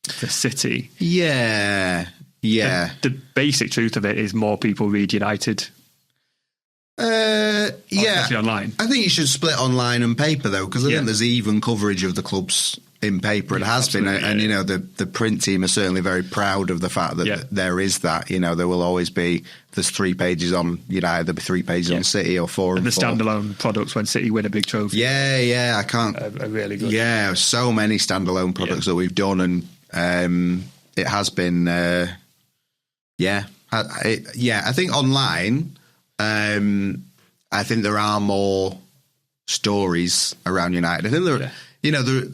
for City. Yeah. The basic truth of it is more people read United. Especially online. I think you should split online and paper, though, because I think there's even coverage of the clubs in paper. It has been. And, the print team are certainly very proud of the fact that there is that. There will always be, there's 3 pages on United, there'll be 3 pages on City or 4 and the 4. Standalone products when City win a big trophy. I can't. Are really good. Yeah, so many standalone products that we've done, and it has been. I think online, I think there are more stories around United. I think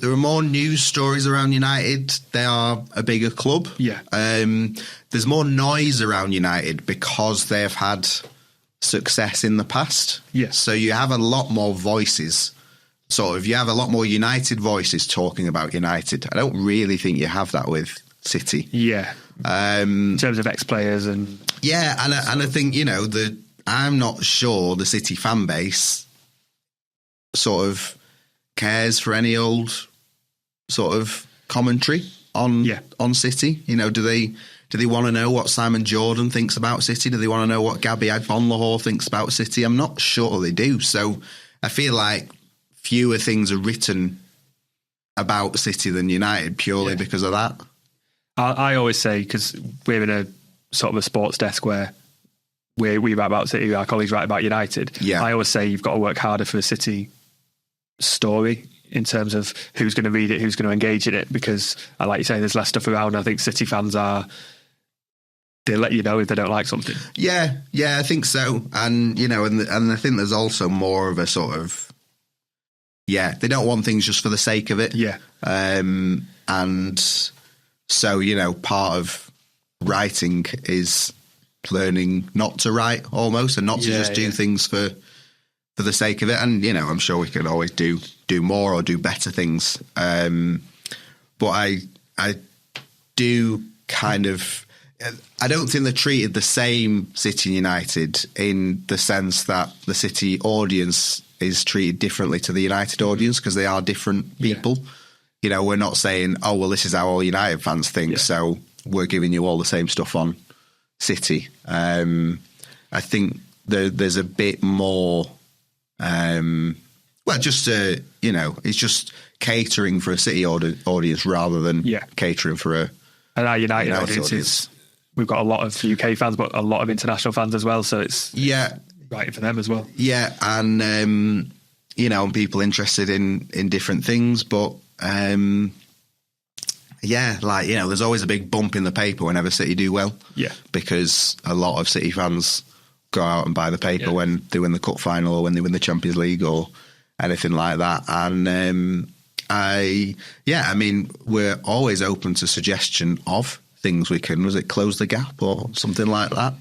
there are more news stories around United. They are a bigger club. Yeah. There's more noise around United because they've had success in the past. Yes. So you have a lot more voices. Sort of, you have a lot more United voices talking about United. I don't really think you have that with City. Yeah. In terms of ex-players and... Yeah, and I think, I'm not sure the City fan base sort of cares for any old sort of commentary on City. Do they want to know what Simon Jordan thinks about City? Do they want to know what Gabby Agbonlahor thinks about City? I'm not sure they do. So I feel like fewer things are written about City than United purely because of that. I always say, because we're in a sort of a sports desk where we write about City, our colleagues write about United. Yeah. I always say you've got to work harder for a City story in terms of who's going to read it, who's going to engage in it, because like you say, there's less stuff around. I think City fans they let you know if they don't like something. Yeah, I think so. And, and I think there's also more of a sort of, they don't want things just for the sake of it. Yeah. And so, part of writing is learning not to write almost, and not to just do things for the sake of it. And, I'm sure we can always do more or do better things. But I do kind of, I don't think they're treated the same, City and United, in the sense that the City audience is treated differently to the United audience, because they are different people. We're not saying, oh, well, this is how all United fans think, so we're giving you all the same stuff on City. I think there's a bit more, it's just catering for a City audience rather than catering for a... And our United audience we've got a lot of UK fans, but a lot of international fans as well, so it's right for them as well. Yeah, and, and people interested in different things, but... there's always a big bump in the paper whenever City do well. Yeah. Because a lot of City fans go out and buy the paper when they win the cup final or when they win the Champions League or anything like that. And we're always open to suggestion of things we can. Was it close the gap or something like that?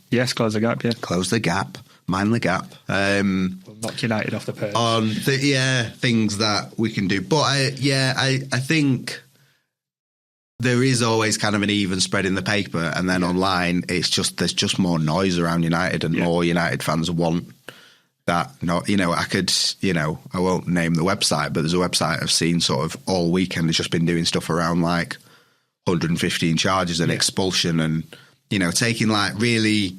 Yes, close the gap. Yeah, close the gap. Mind the gap. Knock United off the perch. On things that we can do. But I think there is always kind of an even spread in the paper, and then online there's just more noise around United, and more United fans want that. I won't name the website, but there's a website I've seen sort of all weekend. It's just been doing stuff around like 115 charges and expulsion, and taking like really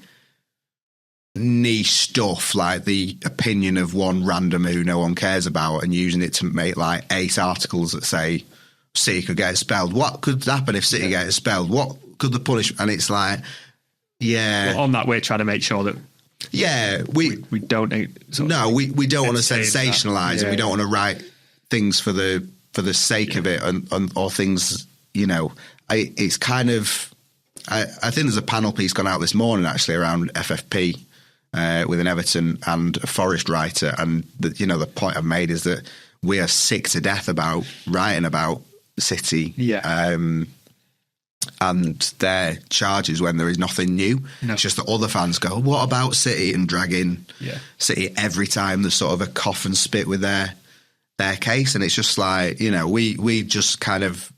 niche stuff like the opinion of one randomer who no one cares about and using it to make like 8 articles that say City could get expelled. What could happen if City get expelled? What could the punishment? And it's like, well, on that we're trying to make sure that we don't we don't want to sensationalize it. We don't want to write things for the sake of it and or things, it's kind of, I think there's a panel piece gone out this morning actually around FFP with an Everton and a Forest writer, and the point I've made is that we are sick to death about writing about City and their charges when there is nothing new. No. It's just that other fans go, what about City, and drag in City every time there's sort of a cough and spit with their case, and it's just like, we just kind of,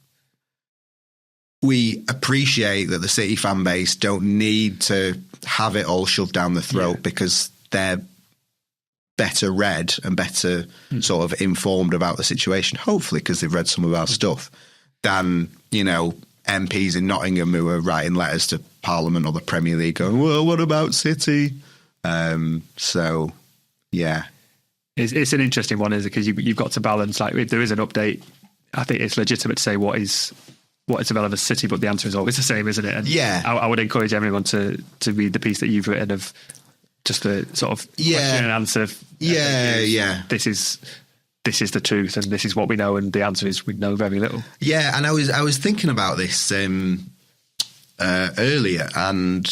we appreciate that the City fan base don't need to have it all shoved down the throat because they're better read and better sort of informed about the situation, hopefully because they've read some of our stuff, than, MPs in Nottingham who are writing letters to Parliament or the Premier League going, well, what about City? It's an interesting one, isn't it? Because you've got to balance, like, if there is an update, I think it's legitimate to say what is developed as City, but the answer is always the same, isn't it? And I would encourage everyone to read the piece that you've written of just the sort of question and answer. This this is the truth and this is what we know, and the answer is we know very little. Yeah, and I was thinking about this earlier, and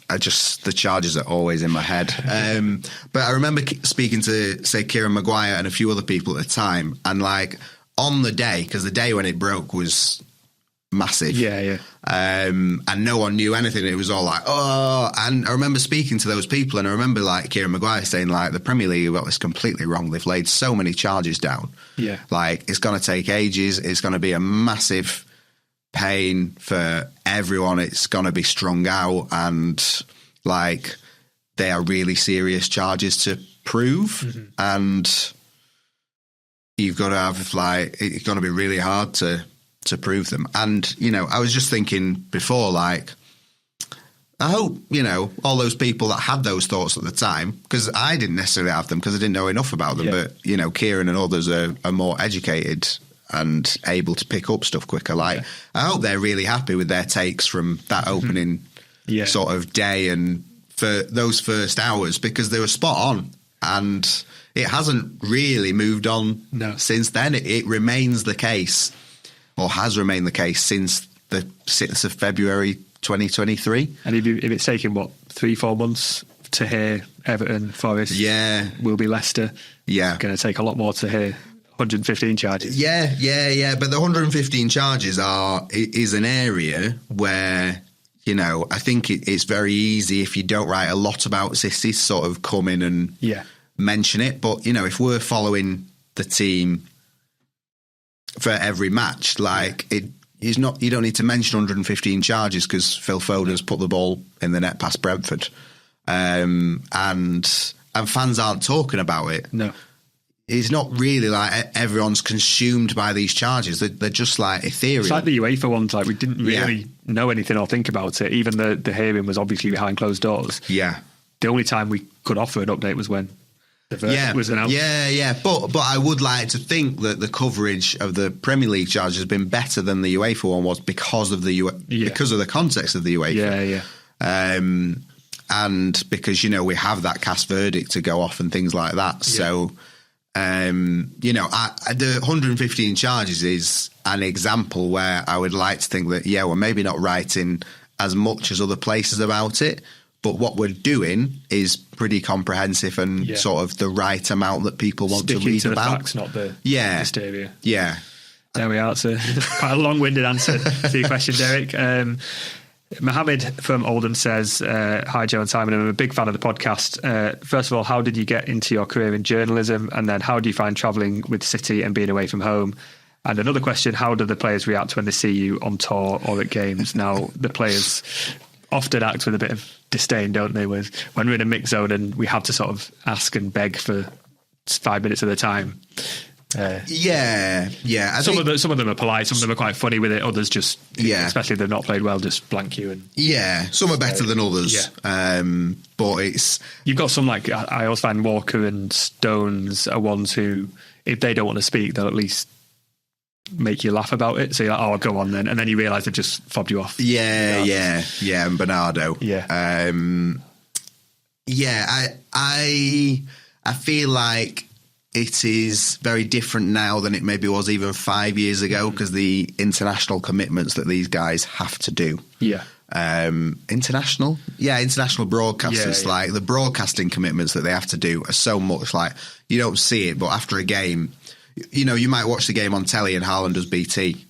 the charges are always in my head. But I remember speaking to, say, Kieran Maguire and a few other people at the time, and like on the day, because the day when it broke was massive. Yeah. And no one knew anything. It was all like, oh, and I remember speaking to those people, and I remember like Kieran Maguire saying like the Premier League got this completely wrong. They've laid so many charges down. Yeah. Like it's going to take ages. It's going to be a massive pain for everyone. It's going to be strung out, and like they are really serious charges to prove, and you've got to have like it's going to be really hard to prove them. And you know, I was just thinking before, like I hope, you know, all those people that had those thoughts at the time, because I didn't necessarily have them because I didn't know enough about them, but you know, Kieran and others are more educated and able to pick up stuff quicker. Like I hope they're really happy with their takes from that opening sort of day and for those first hours, because they were spot on, and it hasn't really moved on since then. It remains the case, or has remained the case since the 6th of February 2023. And if it's taken 3-4 months to hear Everton, Forest, will be Leicester, going to take a lot more to hear 115 charges. Yeah. But the 115 charges is an area where, you know, I think it's very easy if you don't write a lot about City to sort of come in and mention it. But, you know, if we're following the team for every match, like it is not, you don't need to mention 115 charges because Phil Foden's put the ball in the net past Brentford, and fans aren't talking about it. No, it's not really like everyone's consumed by these charges. They're just like ethereal. It's like the UEFA ones. Like we didn't really know anything or think about it. Even the hearing was obviously behind closed doors. Yeah, the only time we could offer an update was when the verdict was announced. Yeah. But I would like to think that the coverage of the Premier League charge has been better than the UEFA one was because of the because of the context of the UEFA. And because, you know, we have that cast verdict to go off and things like that. So, you know, the 115 charges is an example where I would like to think that, we're maybe not writing as much as other places about it, but what we're doing is pretty comprehensive and sort of the right amount that people want to read about. The facts, not the hysteria. Yeah. There we are. It's quite a long-winded answer to your question, Derek. Mohammed from Oldham says, hi, Joe and Simon, I'm a big fan of the podcast. First of all, how did you get into your career in journalism? And then how do you find travelling with City and being away from home? And another question, how do the players react when they see you on tour or at games? Now, the players often act with a bit of disdain, don't they, when we're in a mix zone and we have to sort of ask and beg for 5 minutes at a time. Some of them are polite, some of them are quite funny with it, others just, especially if they've not played well, just blank you. And some are better than others. But it's... You've got some, like, I always find Walker and Stones are ones who, if they don't want to speak, they'll at least make you laugh about it. So you're like, oh, go on then. And then you realise they've just fobbed you off. And Bernardo. I feel like it is very different now than it maybe was even 5 years ago, because the international commitments that these guys have to do. International broadcasters, like the broadcasting commitments that they have to do are so much, like you don't see it, but after a game, you know, you might watch the game on telly and Haaland does BT,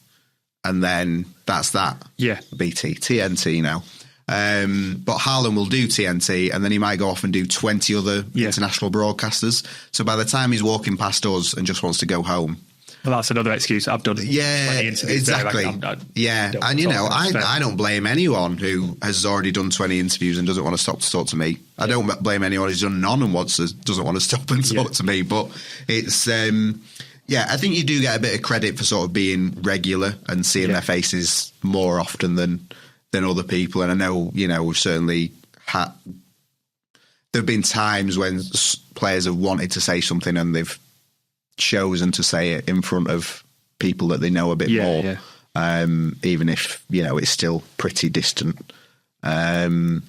and then that's that. BT, TNT now. But Haaland will do TNT, and then he might go off and do 20 other international broadcasters. So by the time he's walking past us and just wants to go home, well, that's another excuse. I've done 20 interviews. Exactly. And you know, I don't blame anyone who has already done 20 interviews and doesn't want to stop to talk to me. I don't blame anyone who's done none and doesn't want to stop and talk to me. But it's I think you do get a bit of credit for sort of being regular and seeing their faces more often than other people. And I know, you know, we've certainly had... There have been times when players have wanted to say something and they've chosen to say it in front of people that they know a bit more, even if, you know, it's still pretty distant. But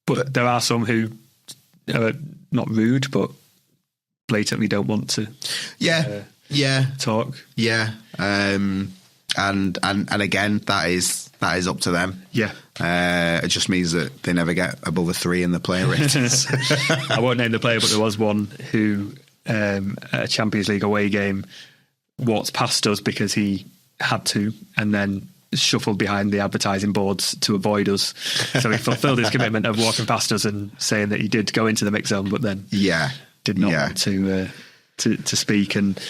there are some who are not rude, but blatantly don't want to talk. Yeah. And again, that is up to them. Yeah. It just means that they never get above a 3 in the player ratings. I won't name the player, but there was one who at a Champions League away game walked past us because he had to, and then shuffled behind the advertising boards to avoid us. So he fulfilled his commitment of walking past us and saying that he did go into the mix zone, but then did not want to speak. And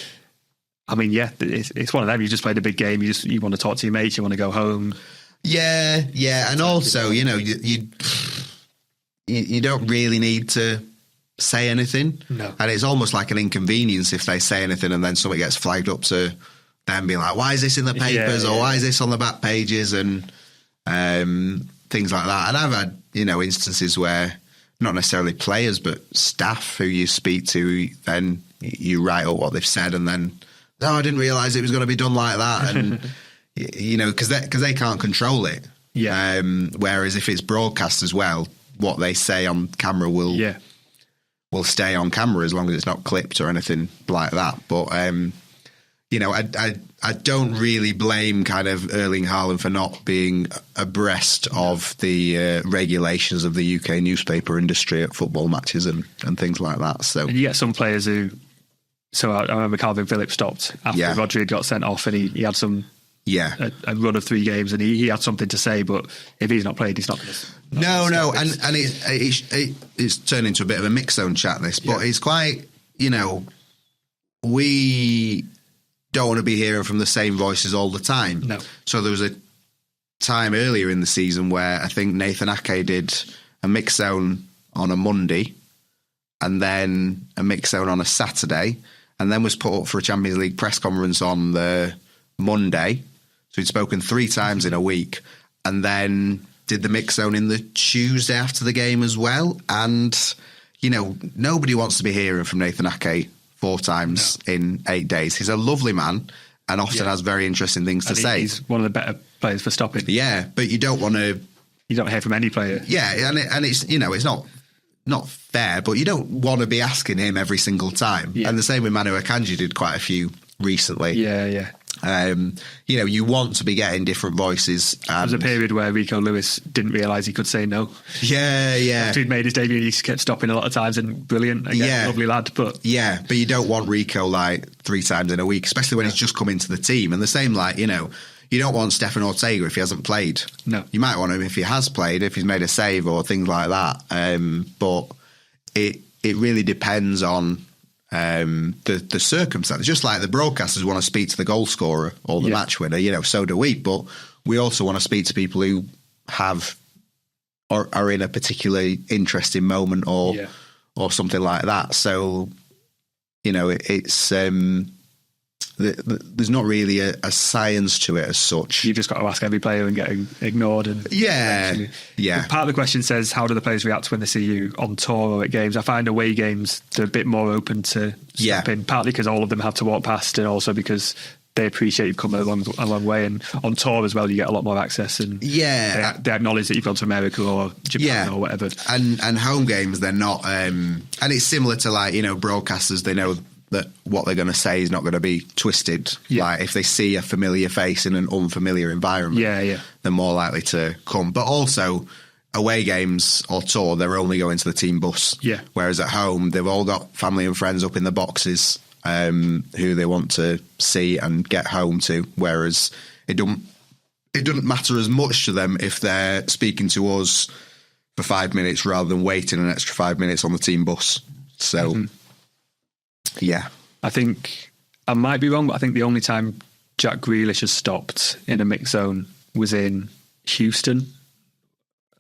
I mean, it's one of them. You just played a big game. You want to talk to your mates. You want to go home. Yeah, and also, you don't really need to say anything. No. And it's almost like an inconvenience if they say anything and then something gets flagged up to them being like, why is this in the papers or why is this on the back pages and things like that. And I've had, instances where not necessarily players, but staff who you speak to, then you write up what they've said and then, I didn't realise it was going to be done like that. And, because they can't control it. Yeah. Whereas if it's broadcast as well, what they say on camera will stay on camera as long as it's not clipped or anything like that. But, I don't really blame kind of Erling Haaland for not being abreast of the regulations of the UK newspaper industry at football matches and things like that. So and you get some players who... So I remember Calvin Phillips stopped after Rodri had got sent off and he had some... a run of 3 games and he had something to say, but if he's not played, he's not going to... No, and it's turned into a bit of a mix zone chat, this, but it's quite, we don't want to be hearing from the same voices all the time. No. So there was a time earlier in the season where I think Nathan Ake did a mix zone on a Monday and then a mix zone on a Saturday and then was put up for a Champions League press conference on the Monday. So he'd spoken 3 times in a week and then did the mix zone in the Tuesday after the game as well. And, nobody wants to be hearing from Nathan Ake 4 times in 8 days. He's a lovely man and often has very interesting things to say. He's one of the better players for stopping. Yeah, but you don't want to... You don't hear from any player. Yeah, and it's, it's not fair, but you don't want to be asking him every single time. Yeah. And the same with Manu Akanji did quite a few recently. Yeah. You want to be getting different voices. There was a period where Rico Lewis didn't realise he could say no. Yeah. After he'd made his debut, he kept stopping a lot of times and brilliant. Again, lovely lad. But you don't want Rico like 3 times in a week, especially when he's just come into the team. And the same you don't want Stefan Ortega if he hasn't played. No. You might want him if he has played, if he's made a save or things like that. But it really depends on the circumstances. Just like the broadcasters want to speak to the goal scorer or the match winner, so do we. But we also want to speak to people who have or are in a particularly interesting moment or something like that. So, it's... there's not really a science to it as such. You've just got to ask every player and get ignored. And part of the question says, how do the players react when they see you on tour or at games? I find away games, they're a bit more open to step in, partly because all of them have to walk past and also because they appreciate you've come a long way. And on tour as well, you get a lot more access and they acknowledge that you've gone to America or Japan or whatever. And home games, they're not... and it's similar to broadcasters, they know that what they're going to say is not going to be twisted. Like if they see a familiar face in an unfamiliar environment, they're more likely to come. But also, away games or tour, they're only going to the team bus. Yeah. Whereas at home, they've all got family and friends up in the boxes who they want to see and get home to. Whereas it doesn't matter as much to them if they're speaking to us for 5 minutes rather than waiting an extra 5 minutes on the team bus. So... Yeah. I think I might be wrong, but I think the only time Jack Grealish has stopped in a mix zone was in Houston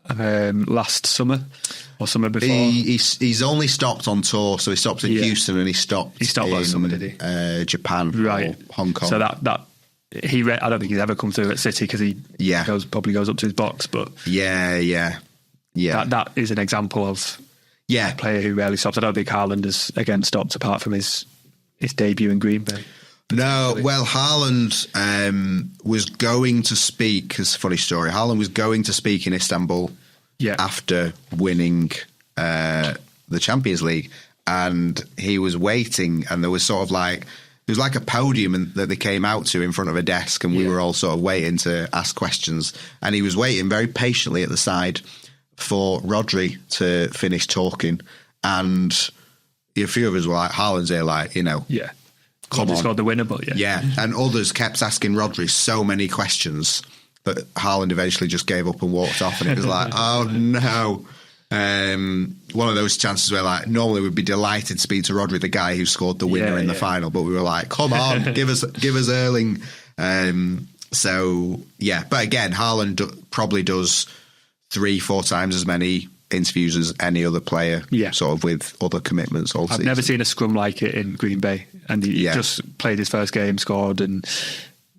last summer or summer before. He's only stopped on tour, so he stopped in Houston and he stopped in last summer, did he? Japan or Hong Kong. So that I don't think he's ever come through at City because he probably goes up to his box. But that is an example of a player who rarely stops. I don't think Haaland has again stopped apart from his debut in Green Bay. No, well, Haaland was going to speak. It's a funny story. Haaland was going to speak in Istanbul after winning the Champions League, and he was waiting, and there was sort of like, there was like a podium that they came out to in front of a desk, and we were all sort of waiting to ask questions, and he was waiting very patiently at the side for Rodri to finish talking, and a few of us were like, Haaland's here, like, you know, come on, scored the winner, but and others kept asking Rodri so many questions that Haaland eventually just gave up and walked off, and it was like, oh no. One of those chances where, like, normally we'd be delighted to speak to Rodri, the guy who scored the winner in the final, but we were like, come on, give us Erling. So yeah, but again, Haaland probably does 3-4 times as many interviews as any other player, sort of with other commitments all season. I've never seen a scrum like it in Green Bay, and he just played his first game, scored, and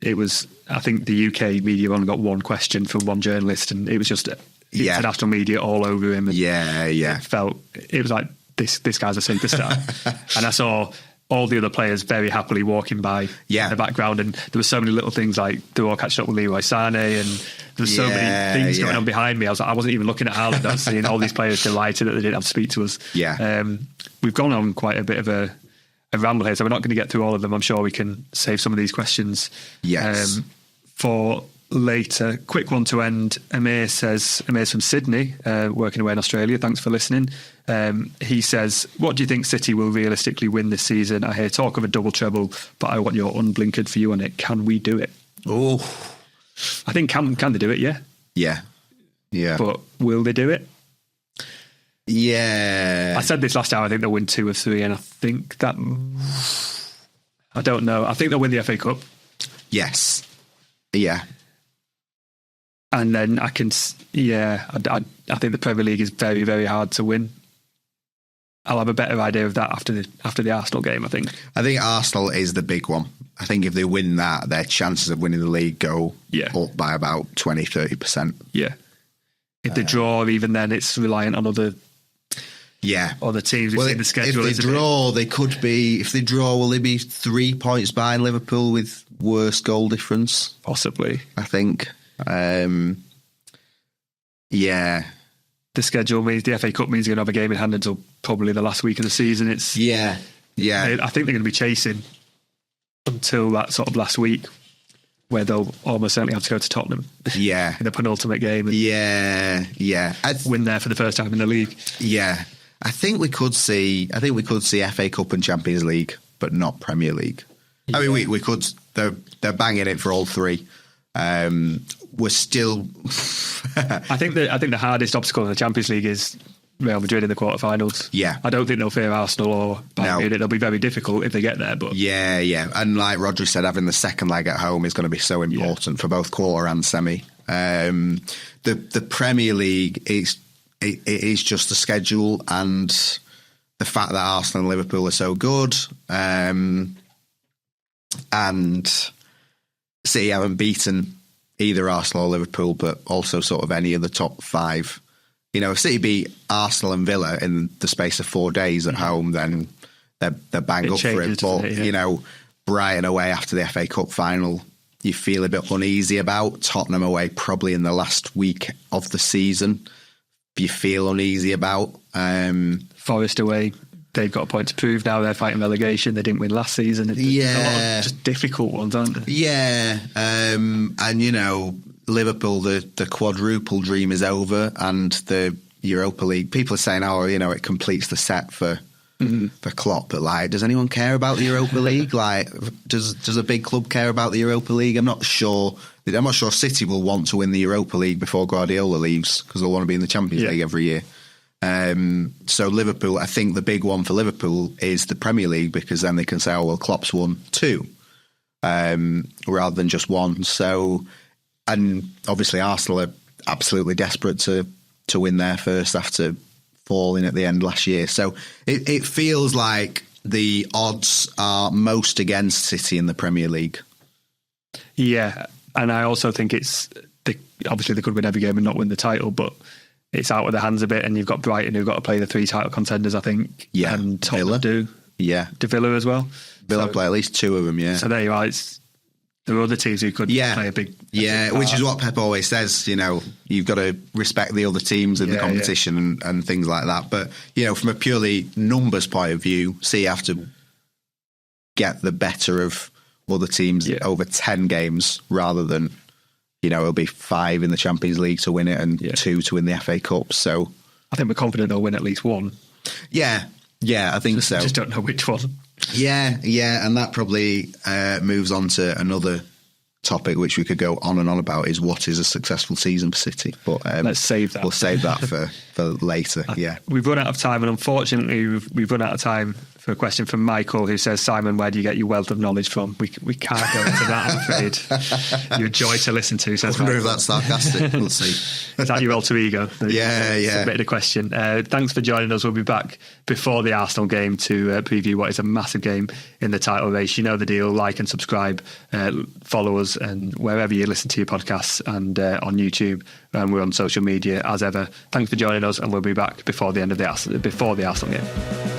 it was, I think the UK media only got one question from one journalist, and it was just international media all over him. And it was like, this guy's a superstar. And I saw all the other players very happily walking by in the background, and there were so many little things, like they were all catching up with Leroy Sané, and there were so many things going on behind me. I wasn't even looking at Haaland. I was seeing all these players delighted that they didn't have to speak to us. We've gone on quite a bit of a ramble here, so we're not going to get through all of them. I'm sure we can save some of these questions for later. Quick one to end. Amir's from Sydney, working away in Australia. Thanks for listening. He says, what do you think City will realistically win this season? I hear talk of a double treble, but I want your unblinkered view on it. Can we do it? Oh, I think can they do it? Yeah. But will they do it? Yeah. I said this last hour, I think they'll win 2 of 3, and I think that, I don't know, I think they'll win the FA Cup. Yes. Yeah. And then I think the Premier League is very, very hard to win. I'll have a better idea of that after the Arsenal game, I think. I think Arsenal is the big one. I think if they win that, their chances of winning the league go up by about 20-30%. Yeah. If they draw, even then, it's reliant on other teams. We've seen the schedule. If they draw, they could be. If they draw, will they be 3 points behind Liverpool with worse goal difference? Possibly. I think. The schedule means the FA Cup means you're going to have a game in hand until probably the last week of the season. I think they're going to be chasing until that sort of last week, where they'll almost certainly have to go to Tottenham. In the penultimate game. Win there for the first time in the league. Yeah. I think we could see FA Cup and Champions League, but not Premier League. I mean, we could. They're banging it for all three. We're still. I think the hardest obstacle in the Champions League is Real Madrid in the quarterfinals. Yeah, I don't think they'll fear Arsenal or Bayern Munich. It'll be very difficult if they get there. But and like Rodri said, having the second leg at home is going to be so important for both quarter and semi. The Premier League it is just the schedule and the fact that Arsenal and Liverpool are so good, and City haven't beaten either Arsenal or Liverpool, but also sort of any of the top five. You know, if City beat Arsenal and Villa in the space of 4 days at home, then they're bang up for it. But, you know, Brighton away after the FA Cup final, you feel a bit uneasy about. Tottenham away probably in the last week of the season, you feel uneasy about. Forest away, they've got a point to prove now. They're fighting relegation. They didn't win last season. It's a lot of just difficult ones, aren't they? Yeah. And, you know, Liverpool, the quadruple dream is over, and the Europa League, people are saying, oh, you know, it completes the set for Klopp. But, like, does anyone care about the Europa League? Like, does a big club care about the Europa League? I'm not sure City will want to win the Europa League before Guardiola leaves, because they'll want to be in the Champions League every year. So Liverpool, I think the big one for Liverpool is the Premier League, because then they can say, oh, well, Klopp's won 2 rather than just 1. So, and obviously Arsenal are absolutely desperate to win their first after falling at the end last year. So it feels like the odds are most against City in the Premier League. Yeah, and I also think obviously they could win every game and not win the title, but it's out of their hands a bit, and you've got Brighton who've got to play the 3 title contenders, I think. Yeah. And Tottenham Villa. do. Yeah. To Villa as well. Villa play at least 2 of them, yeah. So there you are. there are other teams who could play a big part. Which is what Pep always says. You've got to respect the other teams in the competition and things like that. But from a purely numbers point of view, you have to get the better of other teams over 10 games rather than it'll be 5 in the Champions League to win it and 2 to win the FA Cup. So I think we're confident they'll win at least one. Yeah, I think so. Just don't know which one. Yeah, and that probably moves on to another topic which we could go on and on about, is what is a successful season for City. But let's save that. We'll save that for later. We've run out of time, and unfortunately we've run out of time for a question from Michael, who says, Simon, where do you get your wealth of knowledge from? We can't go into that, I'm afraid. You're a joy to listen to, says I wonder Michael. if that's sarcastic. We'll see. Is that your alter ego? Yeah. Submitted a question. Thanks for joining us. We'll be back before the Arsenal game to preview what is a massive game in the title race. You know the deal. Like and subscribe. Follow us and wherever you listen to your podcasts, and on YouTube. And we're on social media as ever. Thanks for joining us, and we'll be back before the end of the Arsenal game.